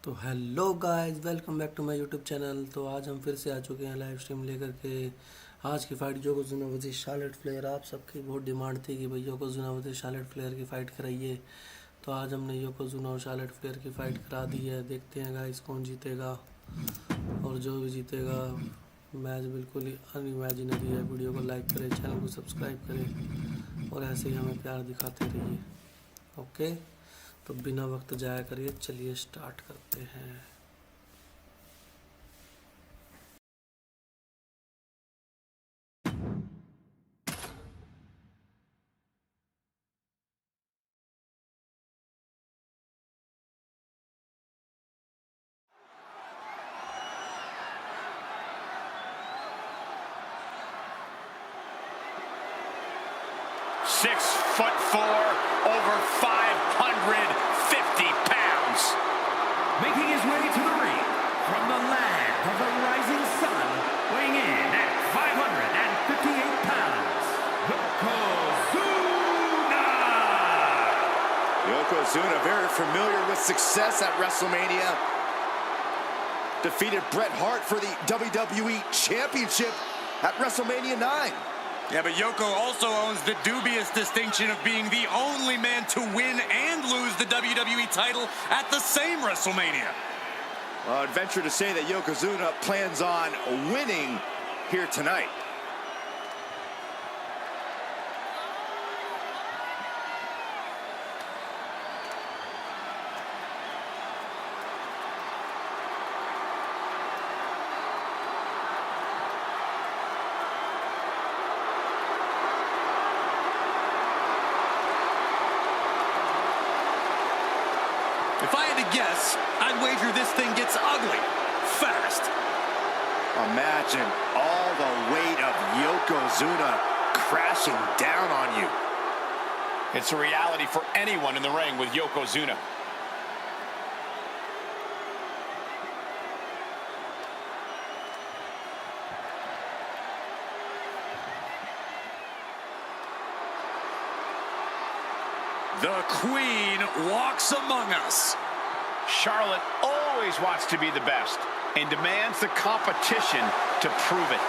तो hello guys, welcome back to my YouTube channel. तो आज हम फिर से आ चुके हैं लाइव स्ट्रीम लेकर के। आज की fight Yokozuna versus Charlotte Flair. आप सबकी बहुत डिमांड थी कि भाई योकोजुना वर्सेस शार्लेट फ्लेयर की फ़ाइट कराइए, तो आज हमने योकोजुना और शार्लेट फ्लेयर की फ़ाइट करा दी है। देखते हैं गाइस कौन जीतेगा, और जो भी जीतेगा मैच बिल्कुल ही अनइमेजिनरी है। वीडियो को लाइक करें, चैनल को सब्सक्राइब करें और ऐसे ही हमें प्यार दिखाते रहिए। ओके, तो बिना वक्त जाया करिए, चलिए स्टार्ट करते हैं। Six foot four, over 550 pounds. Making his way to the ring from the land of the rising sun, weighing in at 558 pounds, Yokozuna! Yokozuna, very familiar with success at WrestleMania. Defeated Bret Hart for the WWE Championship at WrestleMania 9. Yeah, but Yoko also owns the dubious distinction of being the only man to win and lose the WWE title at the same WrestleMania. Well, I'd venture to say that Yokozuna plans on winning here tonight. If I had to guess, I'd wager this thing gets ugly fast. Imagine all the weight of Yokozuna crashing down on you. It's a reality for anyone in the ring with Yokozuna. The Queen walks among us. Charlotte always wants to be the best and demands the competition to prove it.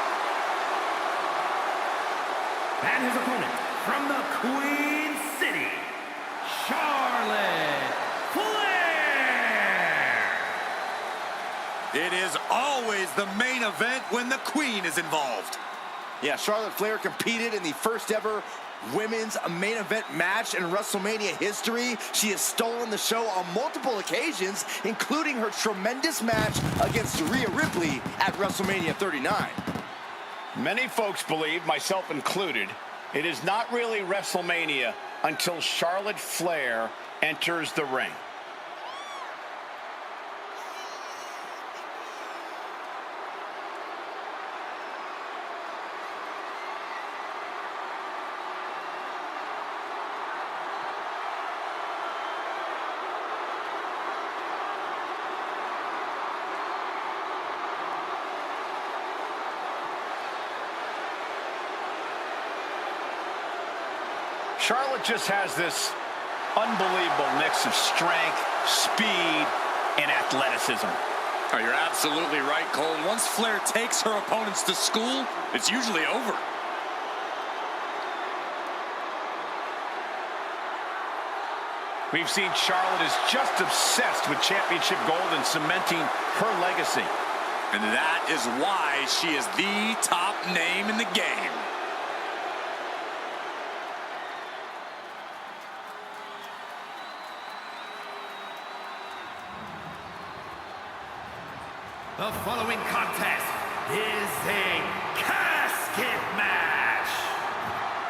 And his opponent from the Queen City, Charlotte Flair! It is always the main event when the Queen is involved. Yeah, Charlotte Flair competed in the first ever women's main event match in WrestleMania history. She has stolen the show on multiple occasions, including her tremendous match against Rhea Ripley at WrestleMania 39. Many folks believe, myself included, it is not really WrestleMania until Charlotte Flair enters the ring. Charlotte just has this unbelievable mix of strength, speed, and athleticism. Oh, you're absolutely right, Cole. Once Flair takes her opponents to school, it's usually over. We've seen Charlotte is just obsessed with championship gold and cementing her legacy. And that is why she is the top name in the game. The following contest is a casket match.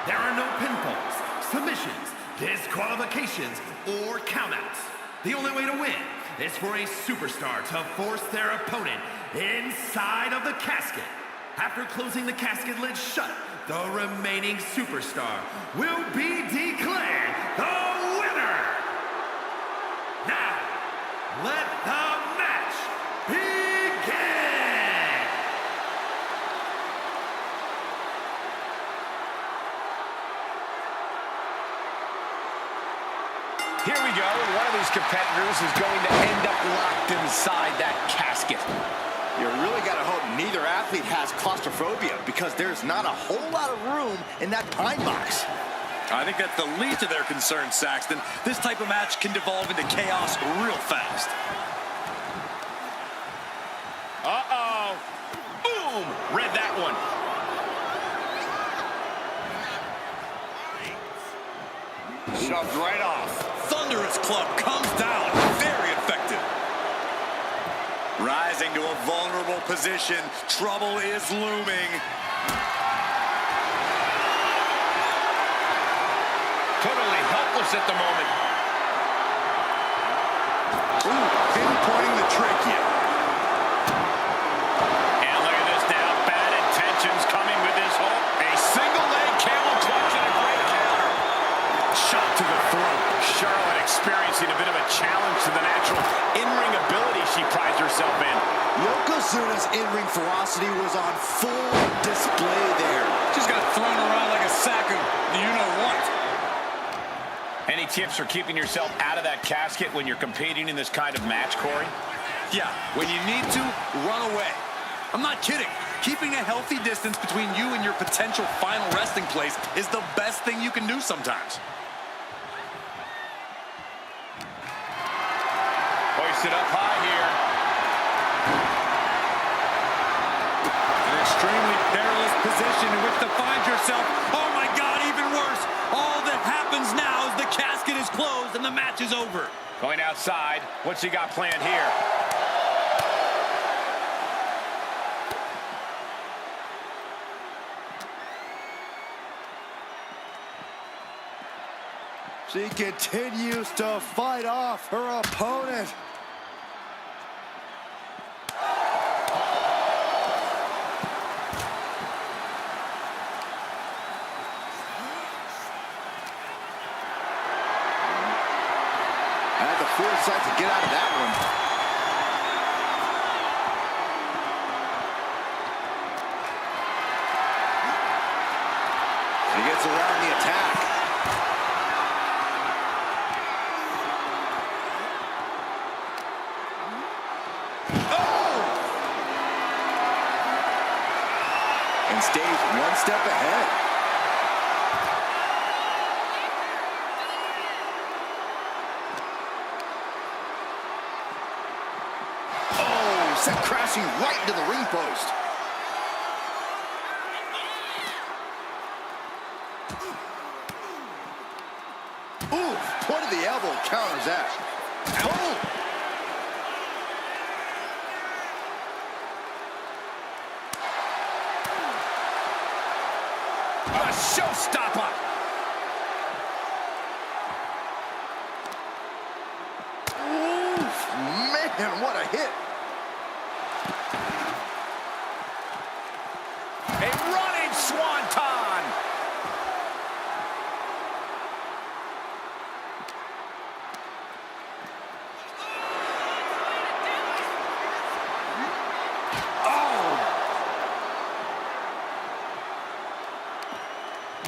There are no pinfalls, submissions, disqualifications, or countouts. The only way to win is for a superstar to force their opponent inside of the casket. After closing the casket lid shut, the remaining superstar will be declared the winner. Now, let the match begin. Here we go. One of these competitors is going to end up locked inside that casket. You really got to hope neither athlete has claustrophobia, because there's not a whole lot of room in that pine box. I think that's the least of their concerns, Saxton. This type of match can devolve into chaos real fast. Uh-oh. Boom! Read that one. Shoved right off. Thunderous club comes down. Very effective. Rising to a vulnerable position. Trouble is looming. Totally helpless at the moment. Ooh, pinpointing the trachea. And look at this now. Bad intentions coming with this hold. A single leg camel clutch and a great counter. Shot to the throat. Charlotte experiencing a bit of a challenge to the natural in-ring ability she prides herself in. Yokozuna's in-ring ferocity was on full display there. Just got thrown around like a sack of you-know-what. Any tips for keeping yourself out of that casket when you're competing in this kind of match, Corey? Yeah, when you need to, run away. I'm not kidding. Keeping a healthy distance between you and your potential final resting place is the best thing you can do sometimes. Hoisted up high here. An extremely perilous position in which to find yourself. Oh my God, even worse. All that happens now is the casket is closed and the match is over. Going outside. What's he got planned here? She continues to fight off her opponent. Had the foresight to get out of that one. He gets around the attack. And stays one step ahead. Oh, sent crashing right into the ring post. Ooh, point of the elbow counters that. Oh! A showstopper. Oof, man, what a hit. A running swanton.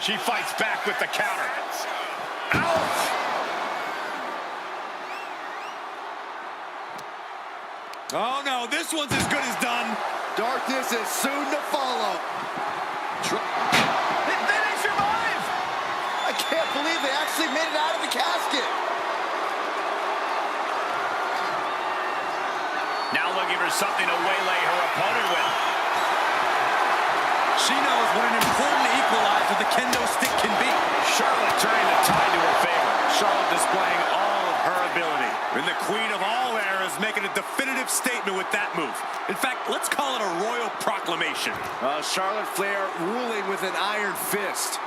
She fights back with the counter. Ouch! Oh no, this one's as good as done. Darkness is soon to follow. Then they survive! I can't believe they actually made it out of the casket. Now looking for something to waylay her opponent with. She knows what an important equalizer the kendo stick can be. Charlotte turning the tide to her favor. Charlotte displaying all of her ability. And the queen of all eras making a definitive statement with that move. In fact, let's call it a royal proclamation. Charlotte Flair ruling with an iron fist.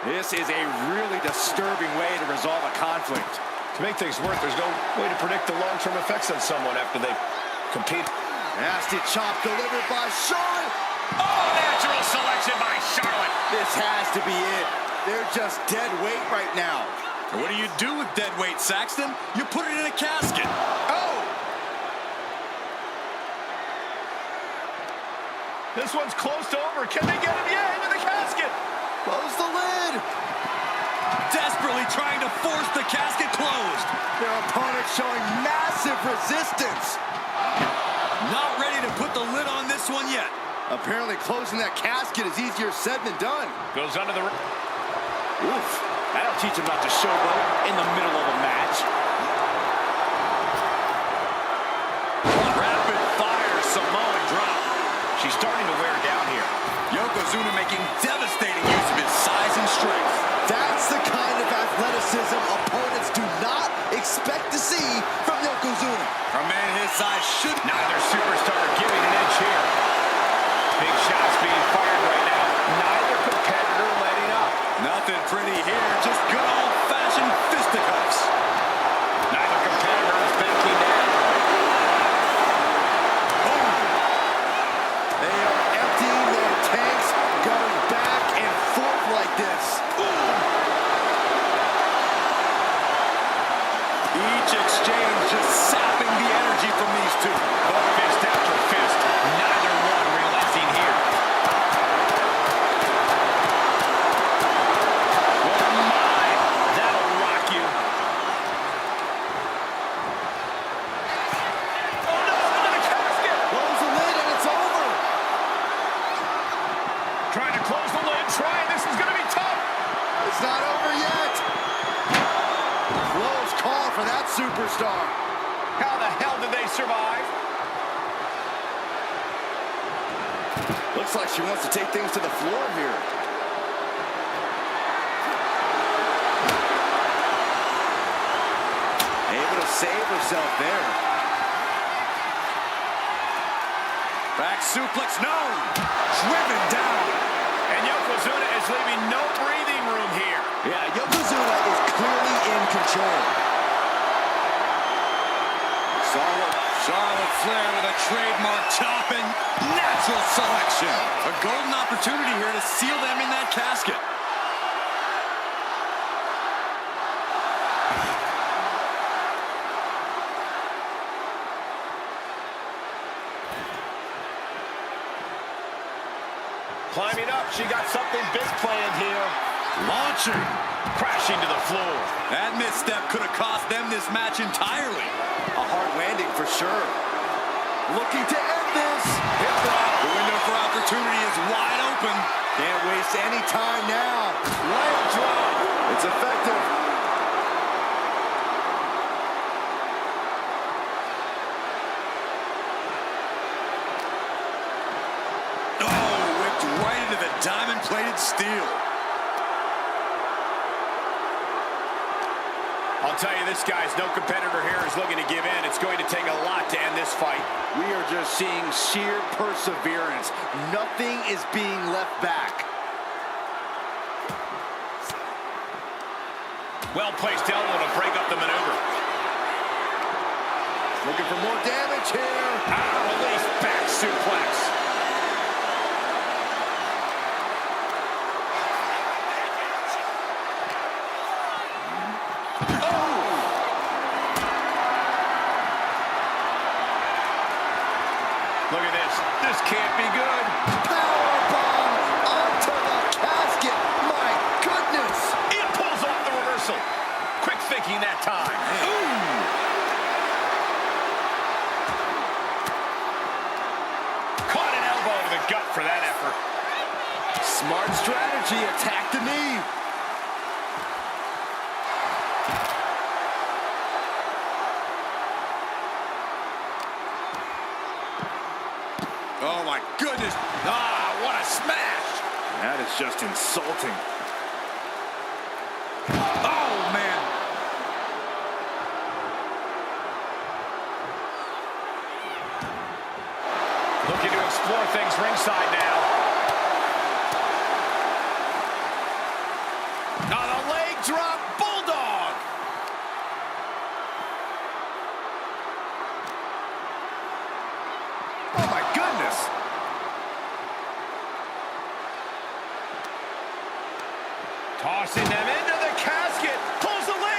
This is a really disturbing way to resolve a conflict. To make things worse, there's no way to predict the long-term effects on someone after they compete. Nasty chop delivered by Charlotte. Oh, natural selection by Charlotte. This has to be it. They're just dead weight right now. What do you do with dead weight, Saxton? You put it in a casket. Oh! This one's close to over. Can they get him? Yeah, into the casket. Close the lid. Desperately trying to force the casket closed. Their opponent showing massive resistance. Not ready to put the lid on this one yet. Apparently closing that casket is easier said than done. Goes under the... Oof. That'll teach him not to showboat in the middle of a match. Rapid fire Samoan drop. She's starting to wear down here. Yokozuna making devastating use of his size and strength. That's the kind of athleticism opponents do not expect to see from Yokozuna. A man his size should... Neither superstar giving an edge here. Big shots being fired right now. Neither competitor letting up. Nothing pretty here, just good old-fashioned fisticuffs. Neither competitor is backing down. They are emptying their tanks, going back and forth like this. Each exchange just sapping the energy from these two. Both fist after fist. Neither one relenting here. Oh my, that'll rock you. Oh no, into the casket. Close the lid and it's over. Trying to close the lid. This is going to be tough. It's not over yet. Close call for that superstar. How the hell did they survive? Looks like she wants to take things to the floor here. Able to save herself there. Back suplex, no! Driven down. And Yokozuna is leaving no breathing room here. Yeah, Yokozuna is clearly in control. Charlotte Flair with a trademark chop and natural selection. A golden opportunity here to seal them in that casket. Climbing up, she got something big planned here. Launching. Crashing to the floor. That misstep could have cost them this match entirely. A hard landing for sure. Looking to end this. Hip drop. The window for opportunity is wide open. Can't waste any time now. Leg drop. It's effective. Oh, whipped right into the diamond-plated steel. I'll tell you this, guys, no competitor here is looking to give in. It's going to take a lot to end this fight. We are just seeing sheer perseverance. Nothing is being left back. Well-placed elbow to break up the maneuver. Looking for more damage here. Release back suplex. Look at this. This can't be good. Powerbomb onto the casket. My goodness. It pulls off the reversal. Quick thinking that time. Ooh. Caught an elbow to the gut for that effort. Smart strategy. Attack the knee. Oh, my goodness. Ah, what a smash. That is just insulting. Oh, man. Looking to explore things ringside now. Now the leg drop, bulldog. Oh, my goodness. Tossing them into the casket. Pulls the leg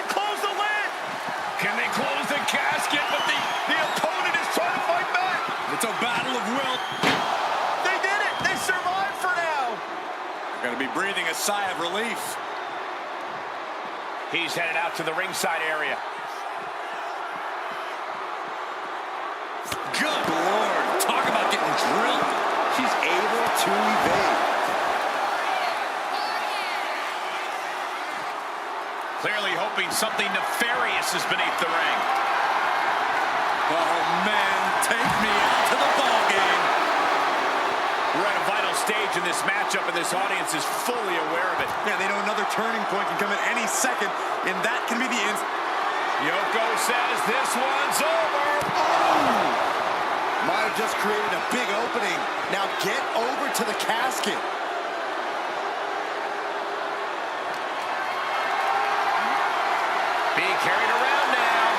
a battle of will. They did it! They survived for now! Gotta be breathing a sigh of relief. He's headed out to the ringside area. Good Lord. Talk about getting drilled. She's able to evade. Clearly hoping something nefarious is beneath the ring. Oh, man. Take me out to the ball game. We're at a vital stage in this matchup, and this audience is fully aware of it. Yeah, they know another turning point can come at any second, and that can be the end. Yoko says this one's over. Oh! Might have just created a big opening. Now get over to the casket. Being carried around now.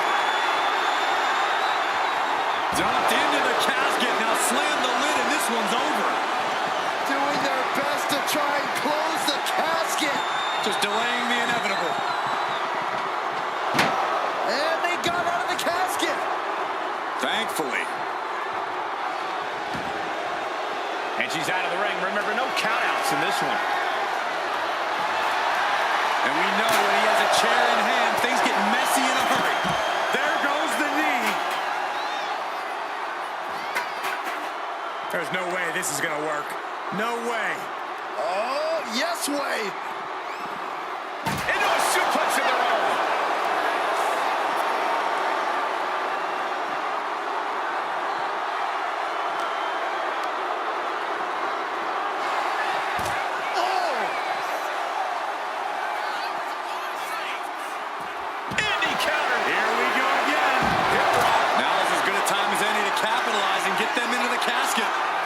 Dumped into the casket. Now slam the lid, and this one's over. Doing their best to try and close the casket. Just delaying the inevitable. And they got out of the casket. Thankfully. And she's out of the ring. Remember, no countouts in this one. And we know when he has a chair in hand, things get messy in a hurry. There goes the knee. There's no way this is going to work. No way. Oh, yes way. Into a suplex of their own.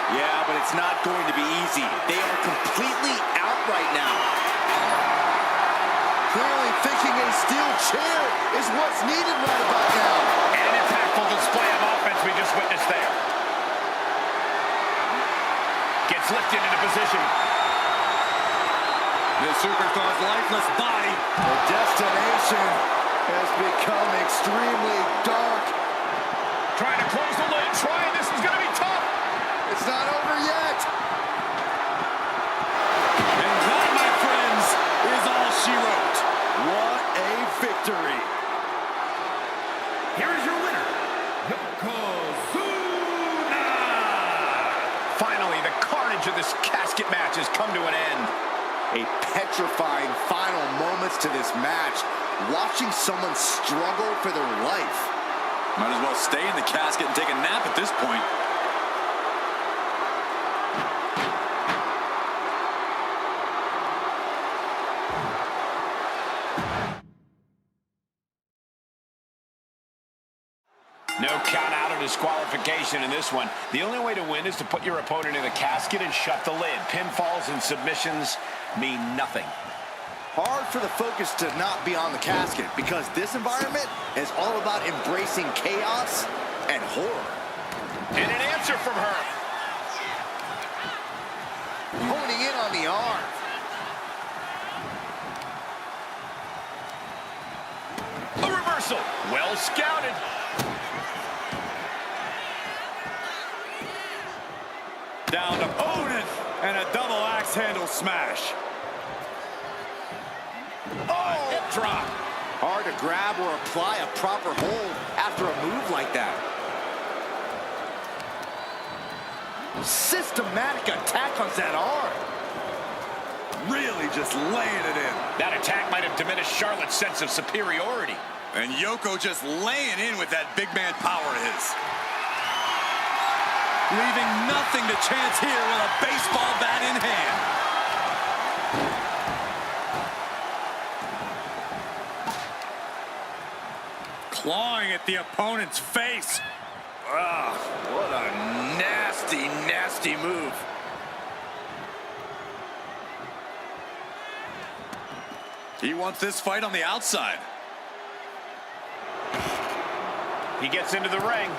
Yeah, but it's not going to be easy. They are completely out right now. Clearly thinking a steel chair is what's needed right about now. An impactful display of offense we just witnessed there. Gets lifted into position. The superstar's lifeless body. The destination has become extremely dark. Trying to close the lid. This is going to be tough. It's not over yet. And that, my friends, is all she wrote. What a victory. Here is your winner, Yokozuna! Finally, the carnage of this casket match has come to an end. A petrifying final moments to this match. Watching someone struggle for their life. Might as well stay in the casket and take a nap at this point. No count out or disqualification in this one. The only way to win is to put your opponent in the casket and shut the lid. Pinfalls and submissions mean nothing. Hard for the focus to not be on the casket because this environment is all about embracing chaos and horror. And an answer from her. Honing in on the arm. A reversal. Well scouted. Down to opponent and a double axe handle smash. Oh, hip drop. Hard to grab or apply a proper hold after a move like that. Systematic attack on that arm. Really just laying it in. That attack might have diminished Charlotte's sense of superiority. And Yoko just laying in with that big man power of his. Leaving nothing to chance here with a baseball bat in hand. Clawing at the opponent's face. Ah, what a nasty, nasty move. He wants this fight on the outside. He gets into the ring.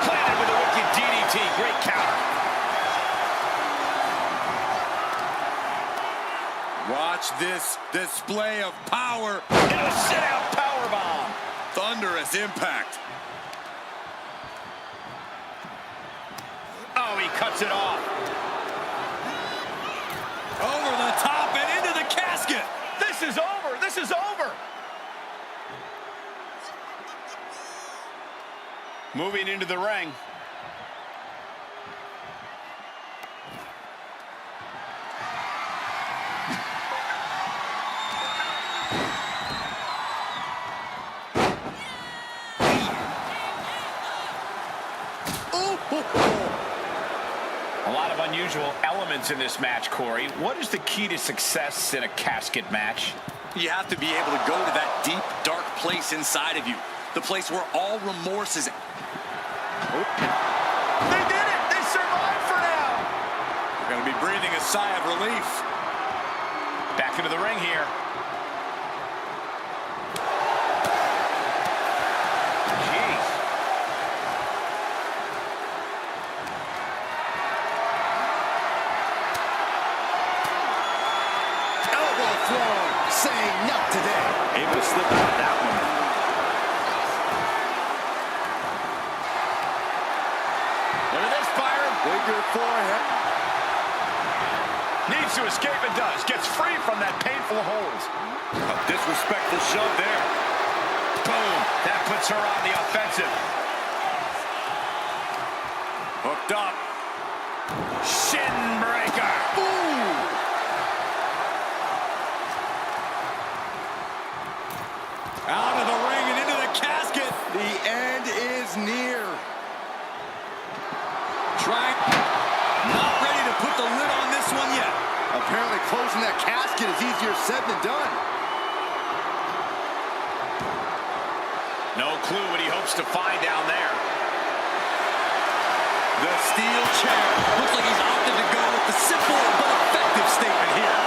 Planted with a wicked DDT. Great counter. Watch Watch this display of power. Into a sit-out powerbomb. Thunderous impact. Oh, he cuts it off. Over the top and into the casket. This is over. This is over. Moving into the ring. A lot of unusual elements in this match, Corey. What is the key to success in a casket match? You have to be able to go to that deep, dark place inside of you. The place where all remorse is... They did it! They survived for now! We're going to be breathing a sigh of relief. Back into the ring here. Jeez. Elbow throw, saying not today. Able to slip out of that one. Look at this, Byron. Bigger forehead. Needs to escape and does. Gets free from that painful hold. A disrespectful shove there. Boom. That puts her on the offensive. Hooked up. Shin breaker. Ooh. Out of the ring and into the casket. The end is near. Trying. Not ready to put the lid on this one yet. Apparently closing that casket is easier said than done. No clue what he hopes to find down there. The steel chair. Looks like he's opted to go with the simple but effective statement here.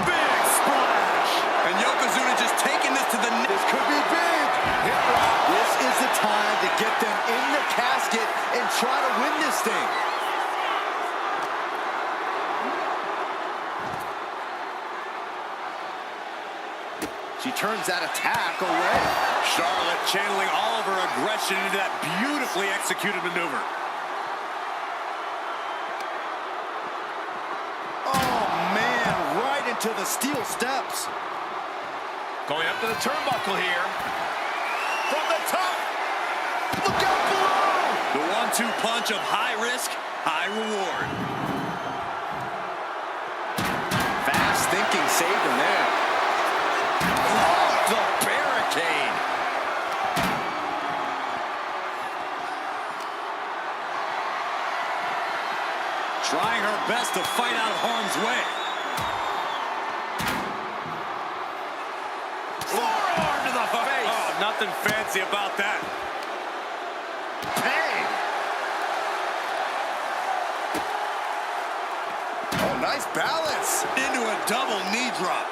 Big splash. And Yokozuna just taking this to the... This could be big. This is the time to get them in the casket and try to win this thing. She turns that attack away. Charlotte channeling all of her aggression into that beautifully executed maneuver. Oh, man, right into the steel steps. Going up to the turnbuckle here. From the top. Look out below. The 1-2 punch of high risk, high reward. Fast thinking saved him there. Off the barricade. Trying her best to fight out of harm's way. Forearm to the face. Oh, nothing fancy about that. Bang. Oh, nice balance. Into a double knee drop.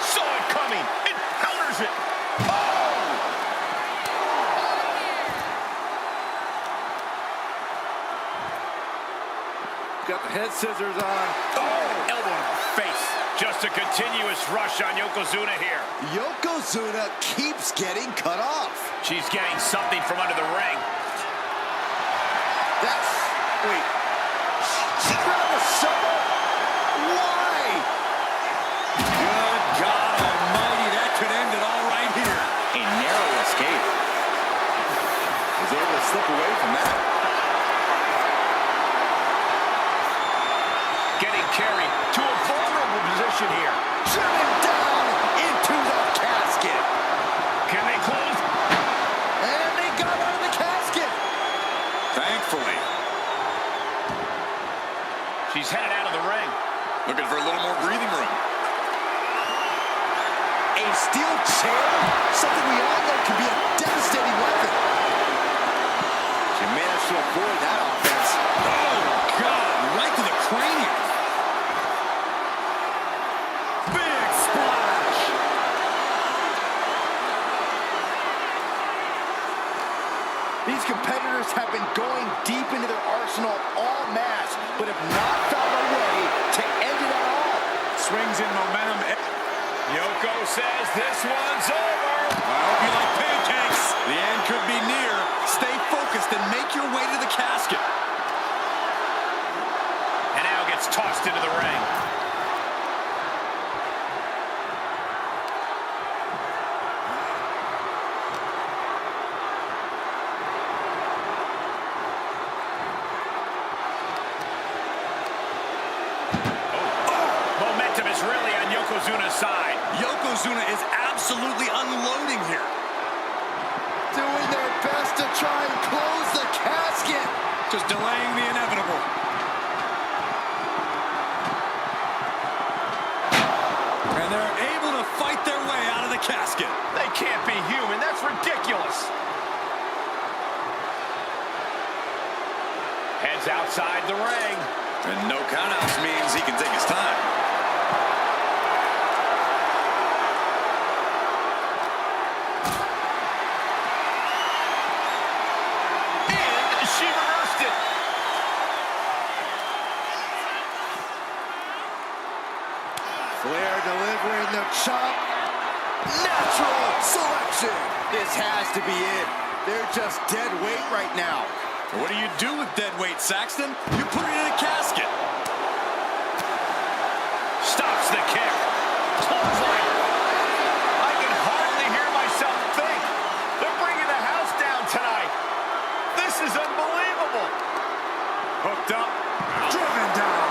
Saw it coming. It counters it. Got the head scissors on. Oh, elbow in the face. Just a continuous rush on Yokozuna here. Yokozuna keeps getting cut off. She's getting something from under the ring. That's... Wait. She grabbed the shovel? Why? Good God almighty, that could end it all right here. A narrow escape. Was able to slip away from that. Getting carried to a vulnerable position here. Driven down into the casket. Can they close? And they got out of the casket. Thankfully. She's headed out of the ring. Looking for a little more breathing room. A steel chair? Something we all know can be a devastating weapon. She managed to avoid that offense. Oh, God, right to the cranium. competitors have been going deep into their arsenal all match, but have not found a way to end it at all. Swings in momentum. Yoko says this one's over. I hope you like pancakes. The end could be near. Stay focused and make your way to the casket. And now gets tossed into the ring. Momentum is really on Yokozuna's side. Yokozuna is absolutely unloading here. Doing their best to try and close the casket. Just delaying the inevitable. And they're able to fight their way out of the casket. They can't be human. That's ridiculous. Heads outside the ring. And no countouts means he can take his time. And she reversed it. Flair delivering the chop. Natural selection. This has to be it. They're just dead weight right now. What do you do with dead weight, Saxton? You put it in a casket. Stops the kick. Clothesline. I can hardly hear myself think. They're bringing the house down tonight. This is unbelievable. Hooked up. Driven down.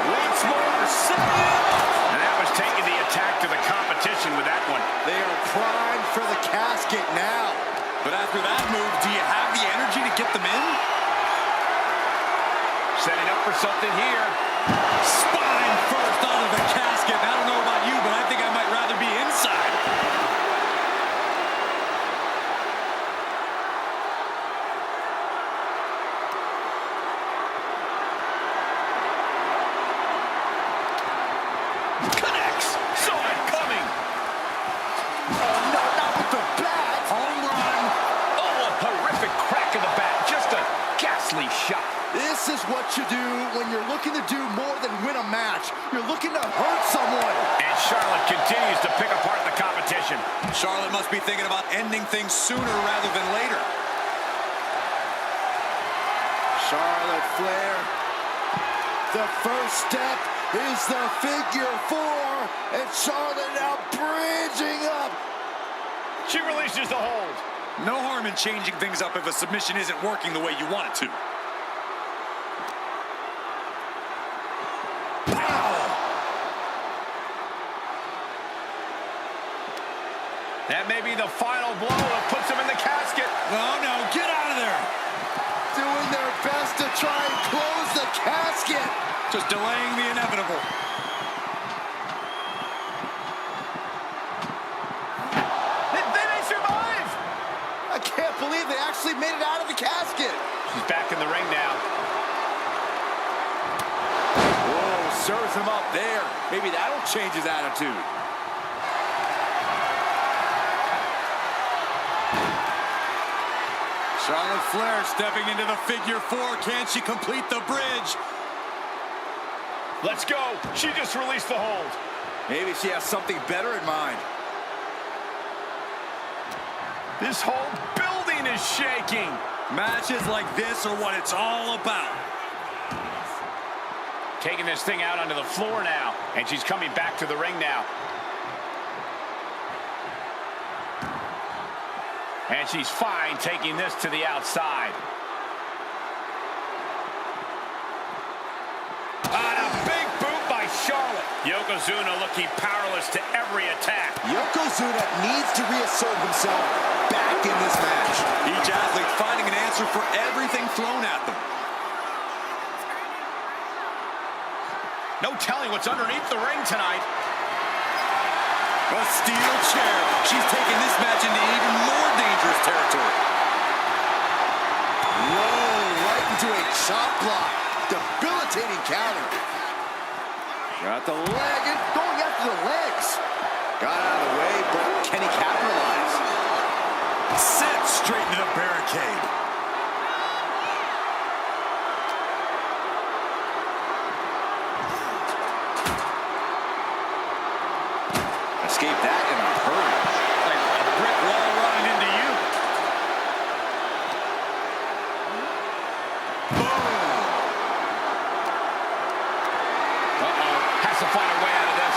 Once more, set it up. And that was taking the attack to the competition with that one. They are primed for the casket now. But after that move, do you have the energy to get them in? Setting up for something here. Spine first out of the casket. I don't know about you, but I think I might rather be inside. Connects. Saw it coming. Oh, no, not with the bat. Home run. Oh, a horrific crack of the bat. Just a ghastly shot. This is what you do when you're looking to do more than win a match. You're looking to hurt someone. And Charlotte continues to pick apart the competition. Charlotte must be thinking about ending things sooner rather than later. Charlotte Flair. The first step is the figure four. And Charlotte now bridging up. She releases the hold. No harm in changing things up if a submission isn't working the way you want it to. That may be the final blow that puts him in the casket. Oh, no, get out of there. Doing their best to try and close the casket. Just delaying the inevitable. They may survive. I can't believe they actually made it out of the casket. She's back in the ring now. Whoa, serves him up there. Maybe that'll change his attitude. Charlotte Flair stepping into the figure four. Can she complete the bridge? Let's go. She just released the hold. Maybe she has something better in mind. This whole building is shaking. Matches like this are what it's all about. Taking this thing out onto the floor now. And she's coming back to the ring now. And she's fine taking this to the outside. On a big boot by Charlotte. Yokozuna looking powerless to every attack. Yokozuna needs to reassert himself back in this match. Each athlete finding an answer for everything thrown at them. No telling what's underneath the ring tonight. A steel chair. She's taking this match into even more dangerous territory. Whoa, right into a chop block. Debilitating counter. Got the leg and going after the legs. Got out of the way, but can he capitalize? Sent straight into the barricade. escape that in a hurry. Like a brick wall running into you. Uh-oh. Has to find a way out of this.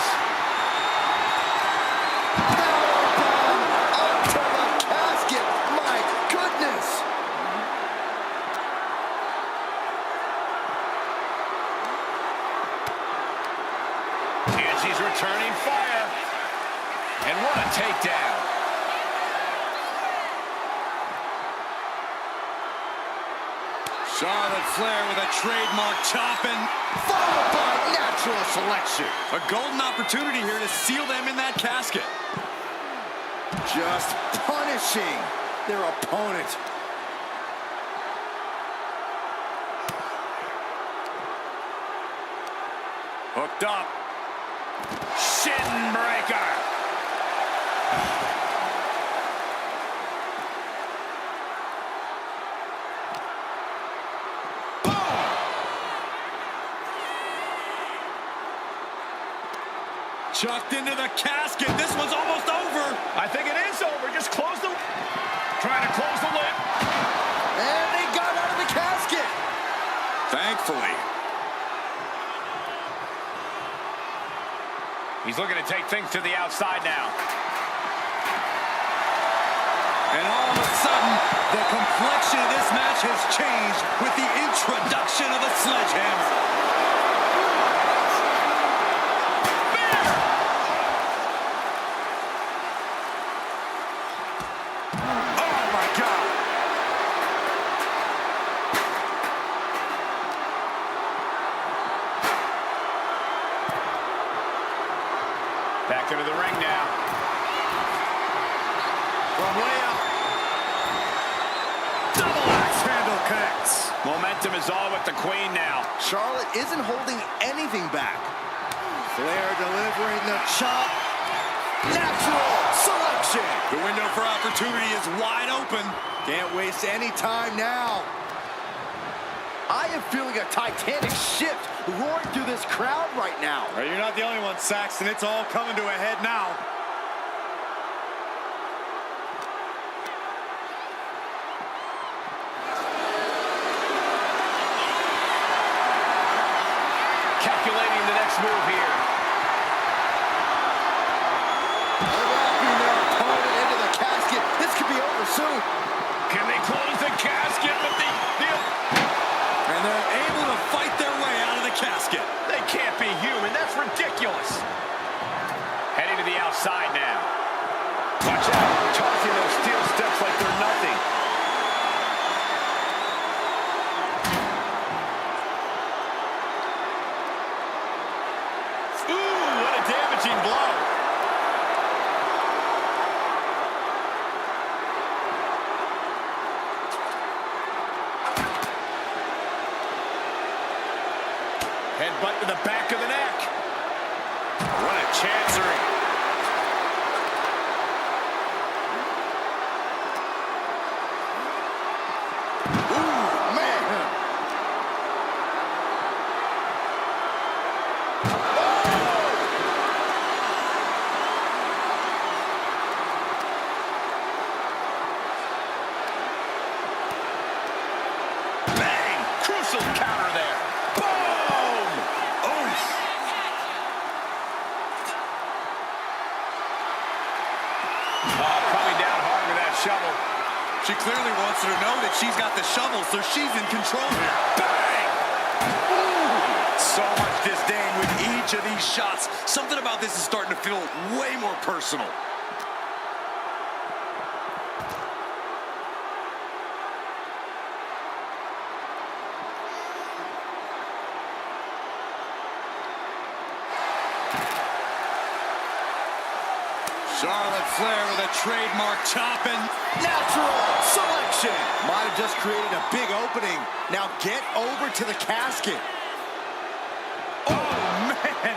Up to the casket. My goodness. And she's returning fire. And what a takedown. Charlotte Flair with a trademark chopping. Followed by natural selection. A golden opportunity here to seal them in that casket. Just punishing their opponent. Hooked up. Shin breaker. Chucked into the casket. This one's almost over. I think it is over. Just close the... Trying to close the lid. And they got out of the casket. Thankfully. He's looking to take things to the outside now. And all of a sudden, the complexion of this match has changed with the introduction of a sledgehammer. Back into the ring now. From way up. Double axe handle connects. Momentum is all with the Queen now. Charlotte isn't holding anything back. Flair delivering the chop. Natural selection. The window for opportunity is wide open. Can't waste any time now. I am feeling a titanic shift roaring through this crowd right now. Well, you're not the only one, Saxton. It's all coming to a head now. Calculating the next move here. Wrapping their opponent into the casket. This could be over soon. Can they close the casket with the... And they're able to fight their way out of the casket. They can't be human. That's ridiculous. Heading to the outside now. Watch out. Tossing those steel steps like they're nothing. Ooh, what a damaging blow. Headbutt to the back of the neck. What a chancery. Ooh, man. Bang! Crucial counter there. Boom! Oof! Coming down hard with that shovel. She clearly wants her to know that she's got the shovel, so she's in control here. Bang! So much disdain with each of these shots. Something about this is starting to feel way more personal. Charlotte Flair with a trademark chopping. Natural selection. Might have just created a big opening. Now get over to the casket. Oh, man!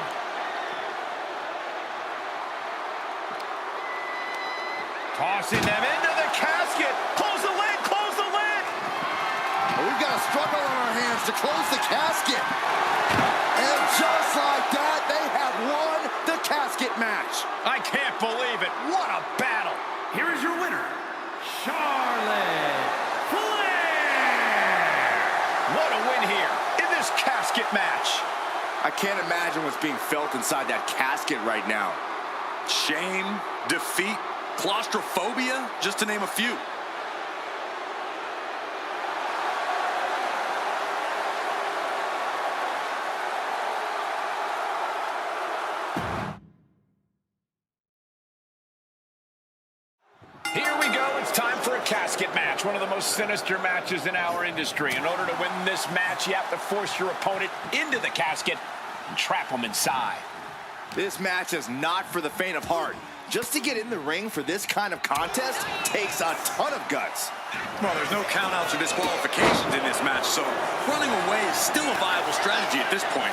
Tossing them into the casket. Close the lid, close the lid. Well, we've got a struggle on our hands to close the casket. And just like that, they have won the casket match. match. I can't believe it. What a battle. Here is your winner, Charlotte Flair. What a win here in this casket match. I can't imagine what's being felt inside that casket right now. Shame, defeat, claustrophobia, just to name a few. Here we go. It's time for a casket match, one of the most sinister matches in our industry. In order to win this match, you have to force your opponent into the casket and trap them inside. This match is not for the faint of heart. Just to get in the ring for this kind of contest takes a ton of guts. Well, there's no countouts or disqualifications in this match, so running away is still a viable strategy at this point.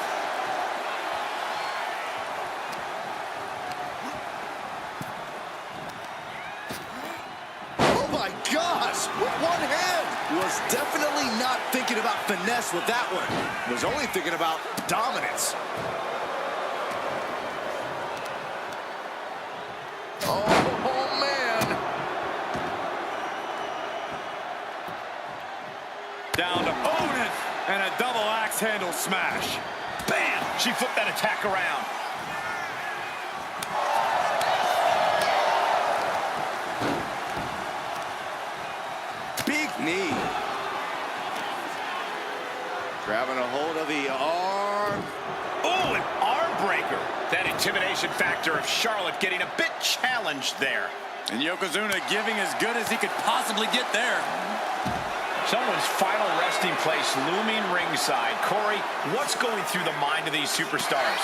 Oh my gosh, with one hand! Was definitely not thinking about finesse with that one. Was only thinking about dominance. Oh man! Down to opponent and a double axe handle smash. Bam! She flipped that attack around. Big knee. Grabbing a hold of the arm. Oh, an arm breaker. That intimidation factor of Charlotte getting a bit challenged there. And Yokozuna giving as good as he could possibly get there. Someone's final resting place looming ringside. Corey, what's going through the mind of these superstars?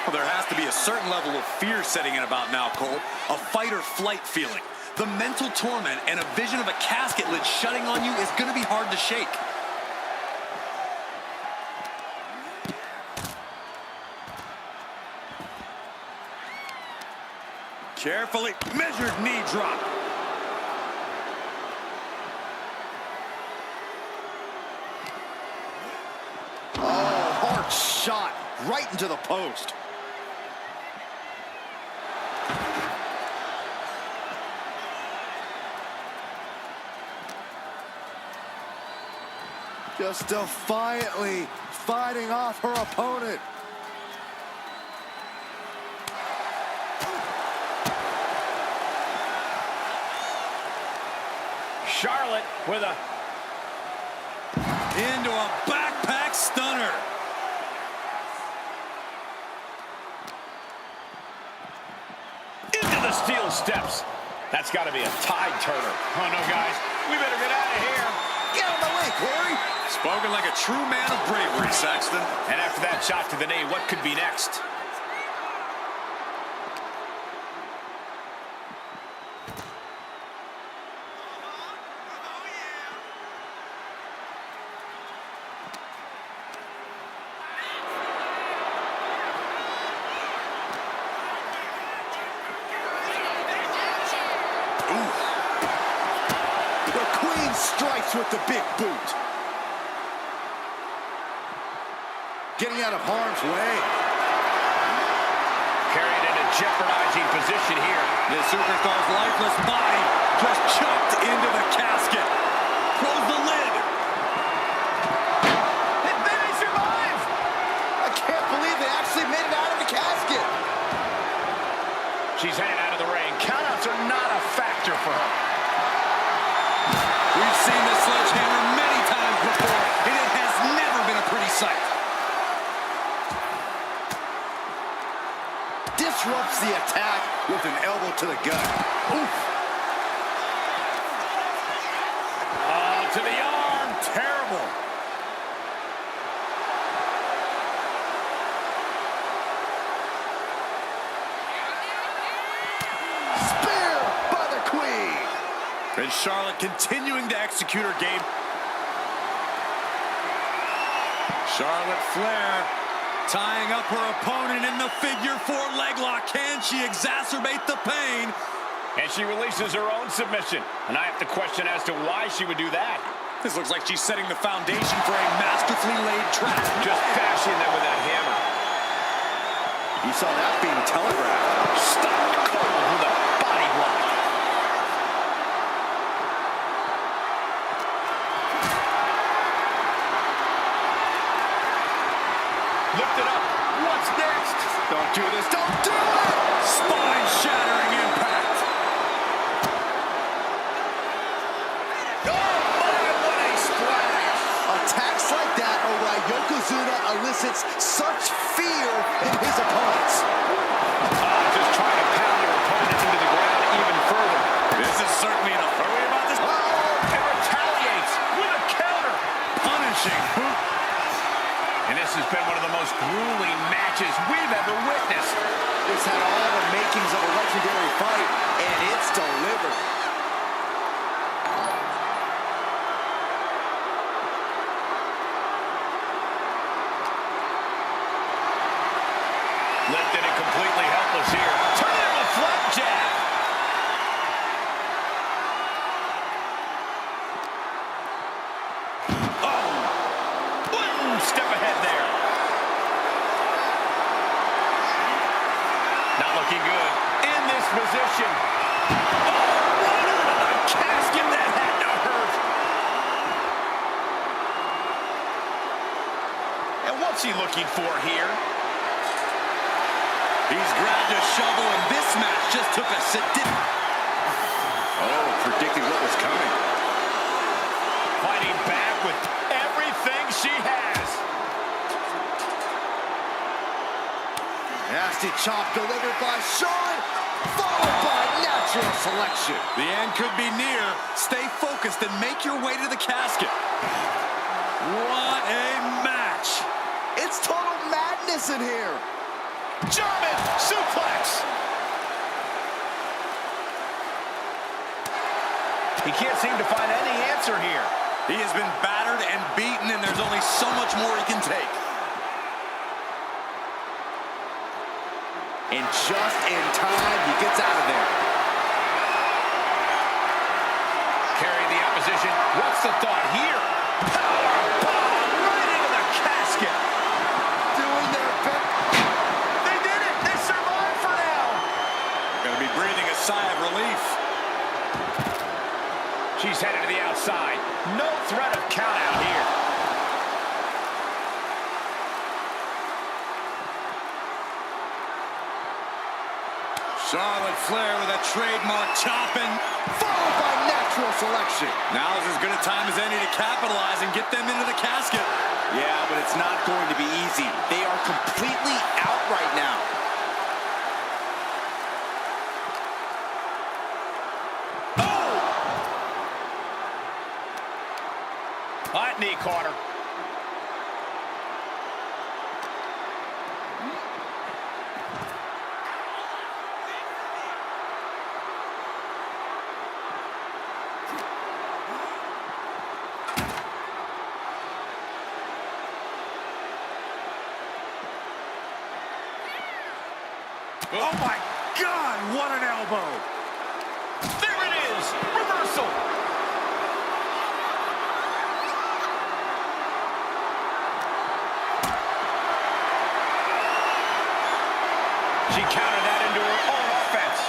Well, there has to be a certain level of fear setting in about now, Cole. A fight or flight feeling. The mental torment and a vision of a casket lid shutting on you is going to be hard to shake. Carefully measured knee drop. Oh, hard shot right into the post. Just defiantly fighting off her opponent. Charlotte with a... Into a backpack stunner. Into the steel steps. That's got to be a tide turner. Oh, no, guys. We better get out of here. Get out of my way, Corey. Spoken like a true man of bravery, Saxton. And after that shot to the knee, what could be next? The Queen strikes with the big boot. Getting out of harm's way. Carried in a jeopardizing position here. This superstar's lifeless body just choked into the casket. Close the lid. And then he survives. I can't believe they actually made it out of the casket. She's headed out of the ring. Countouts are not a factor for her. We've seen this sledgehammer many times before, and it has never been a pretty sight. Disrupts the attack with an elbow to the gut. Oof. To the arm. Terrible. Spear by the Queen. And Charlotte continuing to execute her game. Charlotte Flair tying up her opponent in the figure four leg lock. Can she exacerbate the pain? And she releases her own submission. And I have to question as to why she would do that. This looks like she's setting the foundation for a masterfully laid trap. Just bashing them with that hammer. You saw that being telegraphed. Stop cold with a body block. Lift it up. What's next? Don't do this. Don't do it! Spine-shattering impact. Oh, my, what a splash. Attacks like that are why Yokozuna elicits such fear in his opponents. Just trying to pound their opponent into the ground even further. This is certainly enough. Hurry about this. And retaliates with a counter. Punishing. And this has been one of the most grueling matches we've ever witnessed. This had all the makings of a legendary fight, and it's delivered. Lifted and completely helpless here. Turn it into a flapjack. Oh! Boom! Step ahead there. Not looking good. In this position. Oh! Right into the casket. That had to hurt. And what's he looking for here? He's grabbed a shovel, and this match just took a significant... Oh, predicting what was coming. Fighting back with everything she has. Nasty chop delivered by Shawn, followed by natural selection. The end could be near. Stay focused and make your way to the casket. What a match. It's total madness in here. German suplex. He can't seem to find any answer here. He has been battered and beaten, and there's only so much more he can take. And just in time, he gets out of there. Carrying the opposition. What's the thought here? Power bomb right into the casket. Doing their best. They did it. They survived for now. Gonna be breathing a sigh of relief. She's headed to the outside. No threat of count out here. Charlotte Flair with a trademark chopping. Followed by natural selection. Now is as good a time as any to capitalize and get them into the casket. Yeah, but it's not going to be easy. They are completely out right now. Hot knee caught her. Oh my God, what an elbow. There it is, reversal. She countered that into her own offense.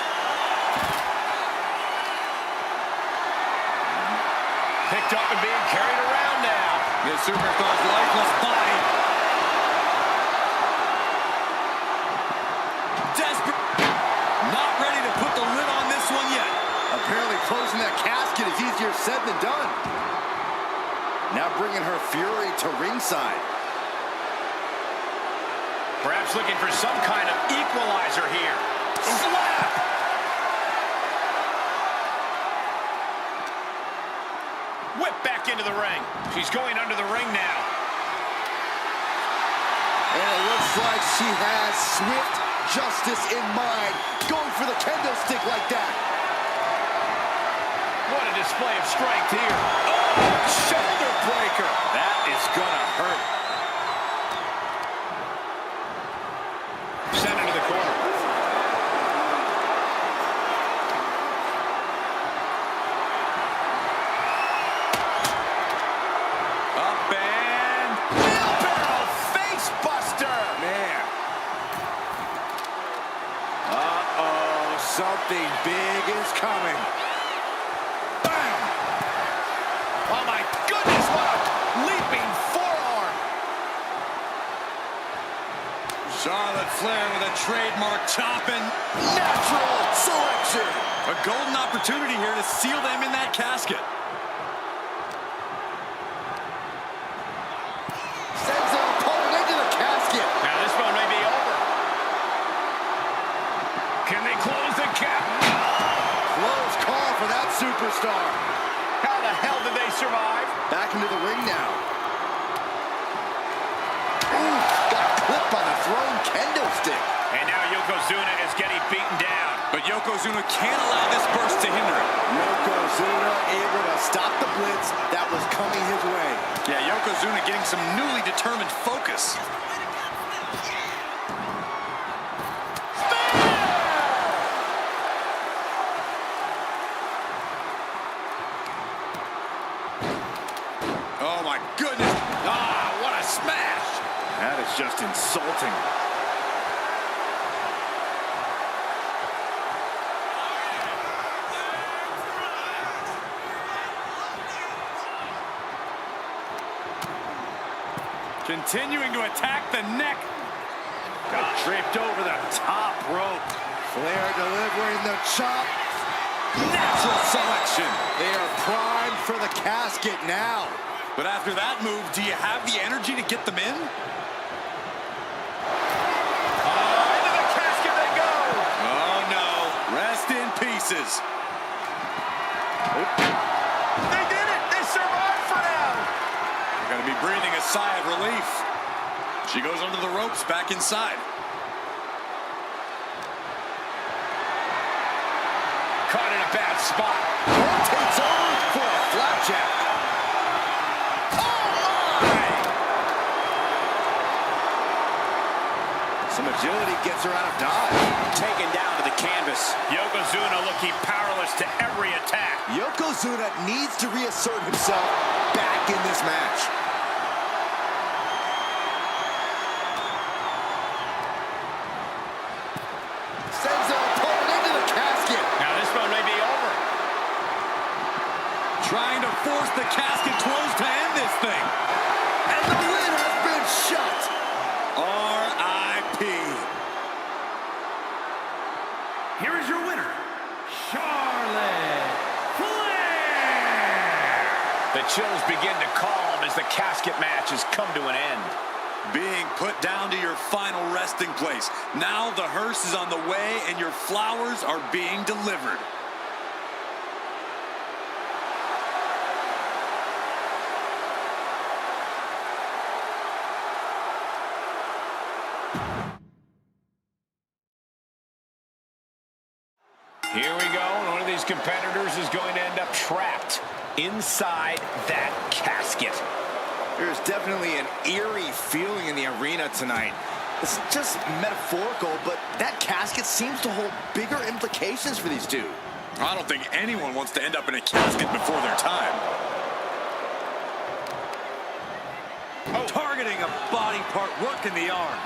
Picked up and being carried around now. The superstar's lifeless body. Desperate. Not ready to put the lid on this one yet. Apparently closing that casket is easier said than done. Now bringing her fury to ringside. Perhaps looking for some kind of equalizer here. Slap! Whip back into the ring. She's going under the ring now. And it looks like she has swift justice in mind. Going for the kendo stick like that. What a display of strength here. Oh, shoulder breaker. That is gonna hurt. Sent into the corner. Up and wheelbarrow face buster. Man. Something big is coming. Bam! Oh my goodness, what a leaping forearm. Charlotte Flair with a trademark chopping. Natural selection. A golden opportunity here to seal them in that casket. Sends their opponent into the casket. Now this one may be over. Can they close the gap? Close call for that superstar. How the hell did they survive? Back into the ring now. Ooh, got clipped by the thrown kendo stick. And now Yokozuna is getting beaten down. But Yokozuna can't allow this burst to hinder him. Yokozuna able to stop the blitz that was coming his way. Yeah, Yokozuna getting some newly determined focus. Oh my goodness. Ah, what a smash. That is just insulting. Continuing to attack the neck. Got draped over the top rope. Flair delivering the chop. Natural selection. They are primed for the casket now. But after that move, do you have the energy to get them in? Into the casket they go. Oh no. Rest in pieces. They did it. They survived for now. They're going to be breathing a sigh of relief. She goes under the ropes, back inside. Caught in a bad spot. Takes over for a flapjack. Some agility gets her out of dodge. Taken down to the canvas. Yokozuna looking powerless to every attack. Yokozuna needs to reassert himself back in this match. Sends their opponent into the casket. Now this one may be over. Trying to force the casket closed to end this thing. And the lid has been shut. R.I.P. Here is your winner, Charlotte Flair. The chills begin to calm as the casket match has come to an end. Being put down to your final resting place. Now the hearse is on the way and your flowers are being delivered. Here we go, and one of these competitors is going to end up trapped inside that casket. There's definitely an eerie feeling in the arena tonight. It's just metaphorical, but that casket seems to hold bigger implications for these two. I don't think anyone wants to end up in a casket before their time. Oh. Targeting a body part, working the arm.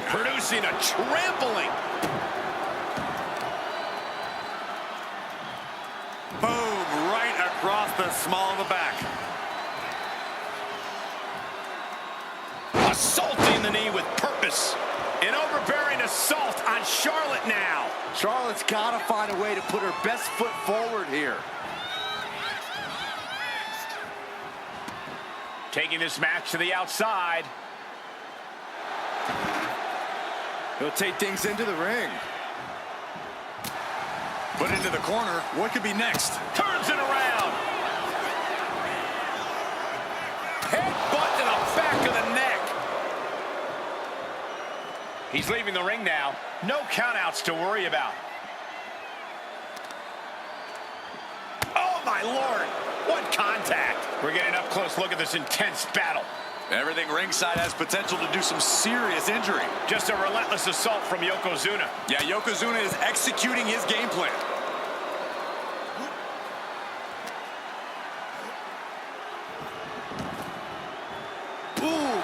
Producing a trampling. Boom, right across the small of the back. Assaulting the knee with purpose. An overbearing assault on Charlotte now. Charlotte's got to find a way to put her best foot forward here. Taking this match to the outside. He'll take things into the ring. Put into the corner. What could be next? Turns it around. Headbutt to the back of the neck. He's leaving the ring now. No countouts to worry about. Oh, my Lord. What contact. We're getting an up-close look at this intense battle. Everything ringside has potential to do some serious injury. Just a relentless assault from Yokozuna. Yeah, Yokozuna is executing his game plan. Ooh.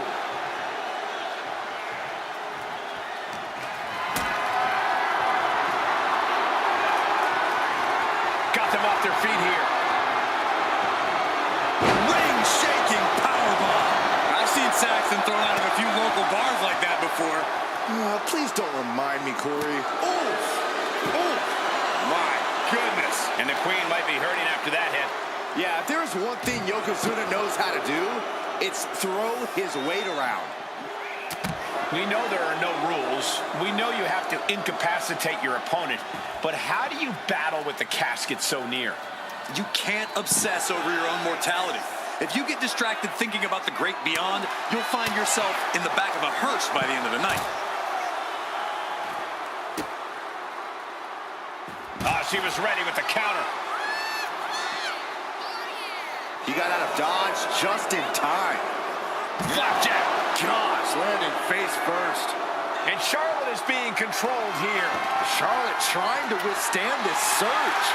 them off their feet here. Ring-shaking powerbomb. I've seen Saxton thrown out of a few local bars like that before. Please don't remind me, Corey. Oh! Oh! My goodness. And the Queen might be hurting after that hit. Yeah, if there's one thing Yokozuna knows how to do, it's throw his weight around. We know there are no rules. We know you have to incapacitate your opponent. But how do you battle with the casket so near? You can't obsess over your own mortality. If you get distracted thinking about the great beyond, you'll find yourself in the back of a hearse by the end of the night. She was ready with the counter. He got out of dodge just in time. Flapjack. Gosh, landing face first. And Charlotte is being controlled here. Charlotte trying to withstand this surge.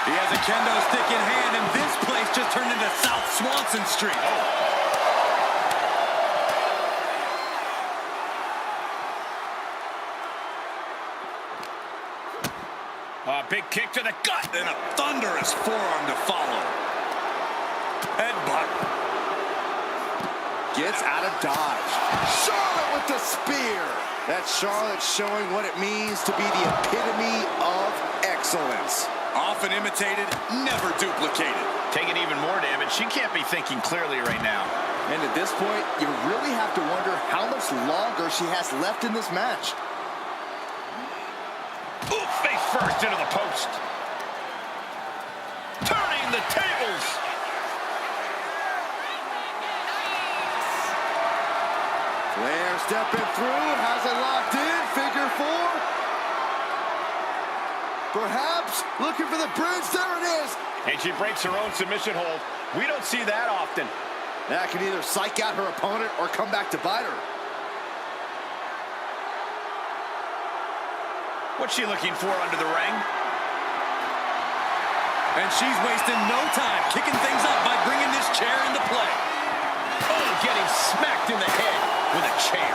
He has a kendo stick in hand, and this place just turned into South Swanson Street. A big kick to the gut. And a thunderous forearm to follow. Headbutt. Gets out of dodge. Charlotte with the spear. That's Charlotte showing what it means to be the epitome of excellence. Often imitated, never duplicated. Taking even more damage. She can't be thinking clearly right now. And at this point, you really have to wonder how much longer she has left in this match. Ooh, face first into the post. Turning the tables. Flair stepping through, has it locked in, figure four. Perhaps looking for the bridge, there it is. And she breaks her own submission hold. We don't see that often. That can either psych out her opponent or come back to bite her. What's she looking for under the ring? And she's wasting no time kicking things up by bringing this chair into play. Oh, getting smacked in the head with a chair.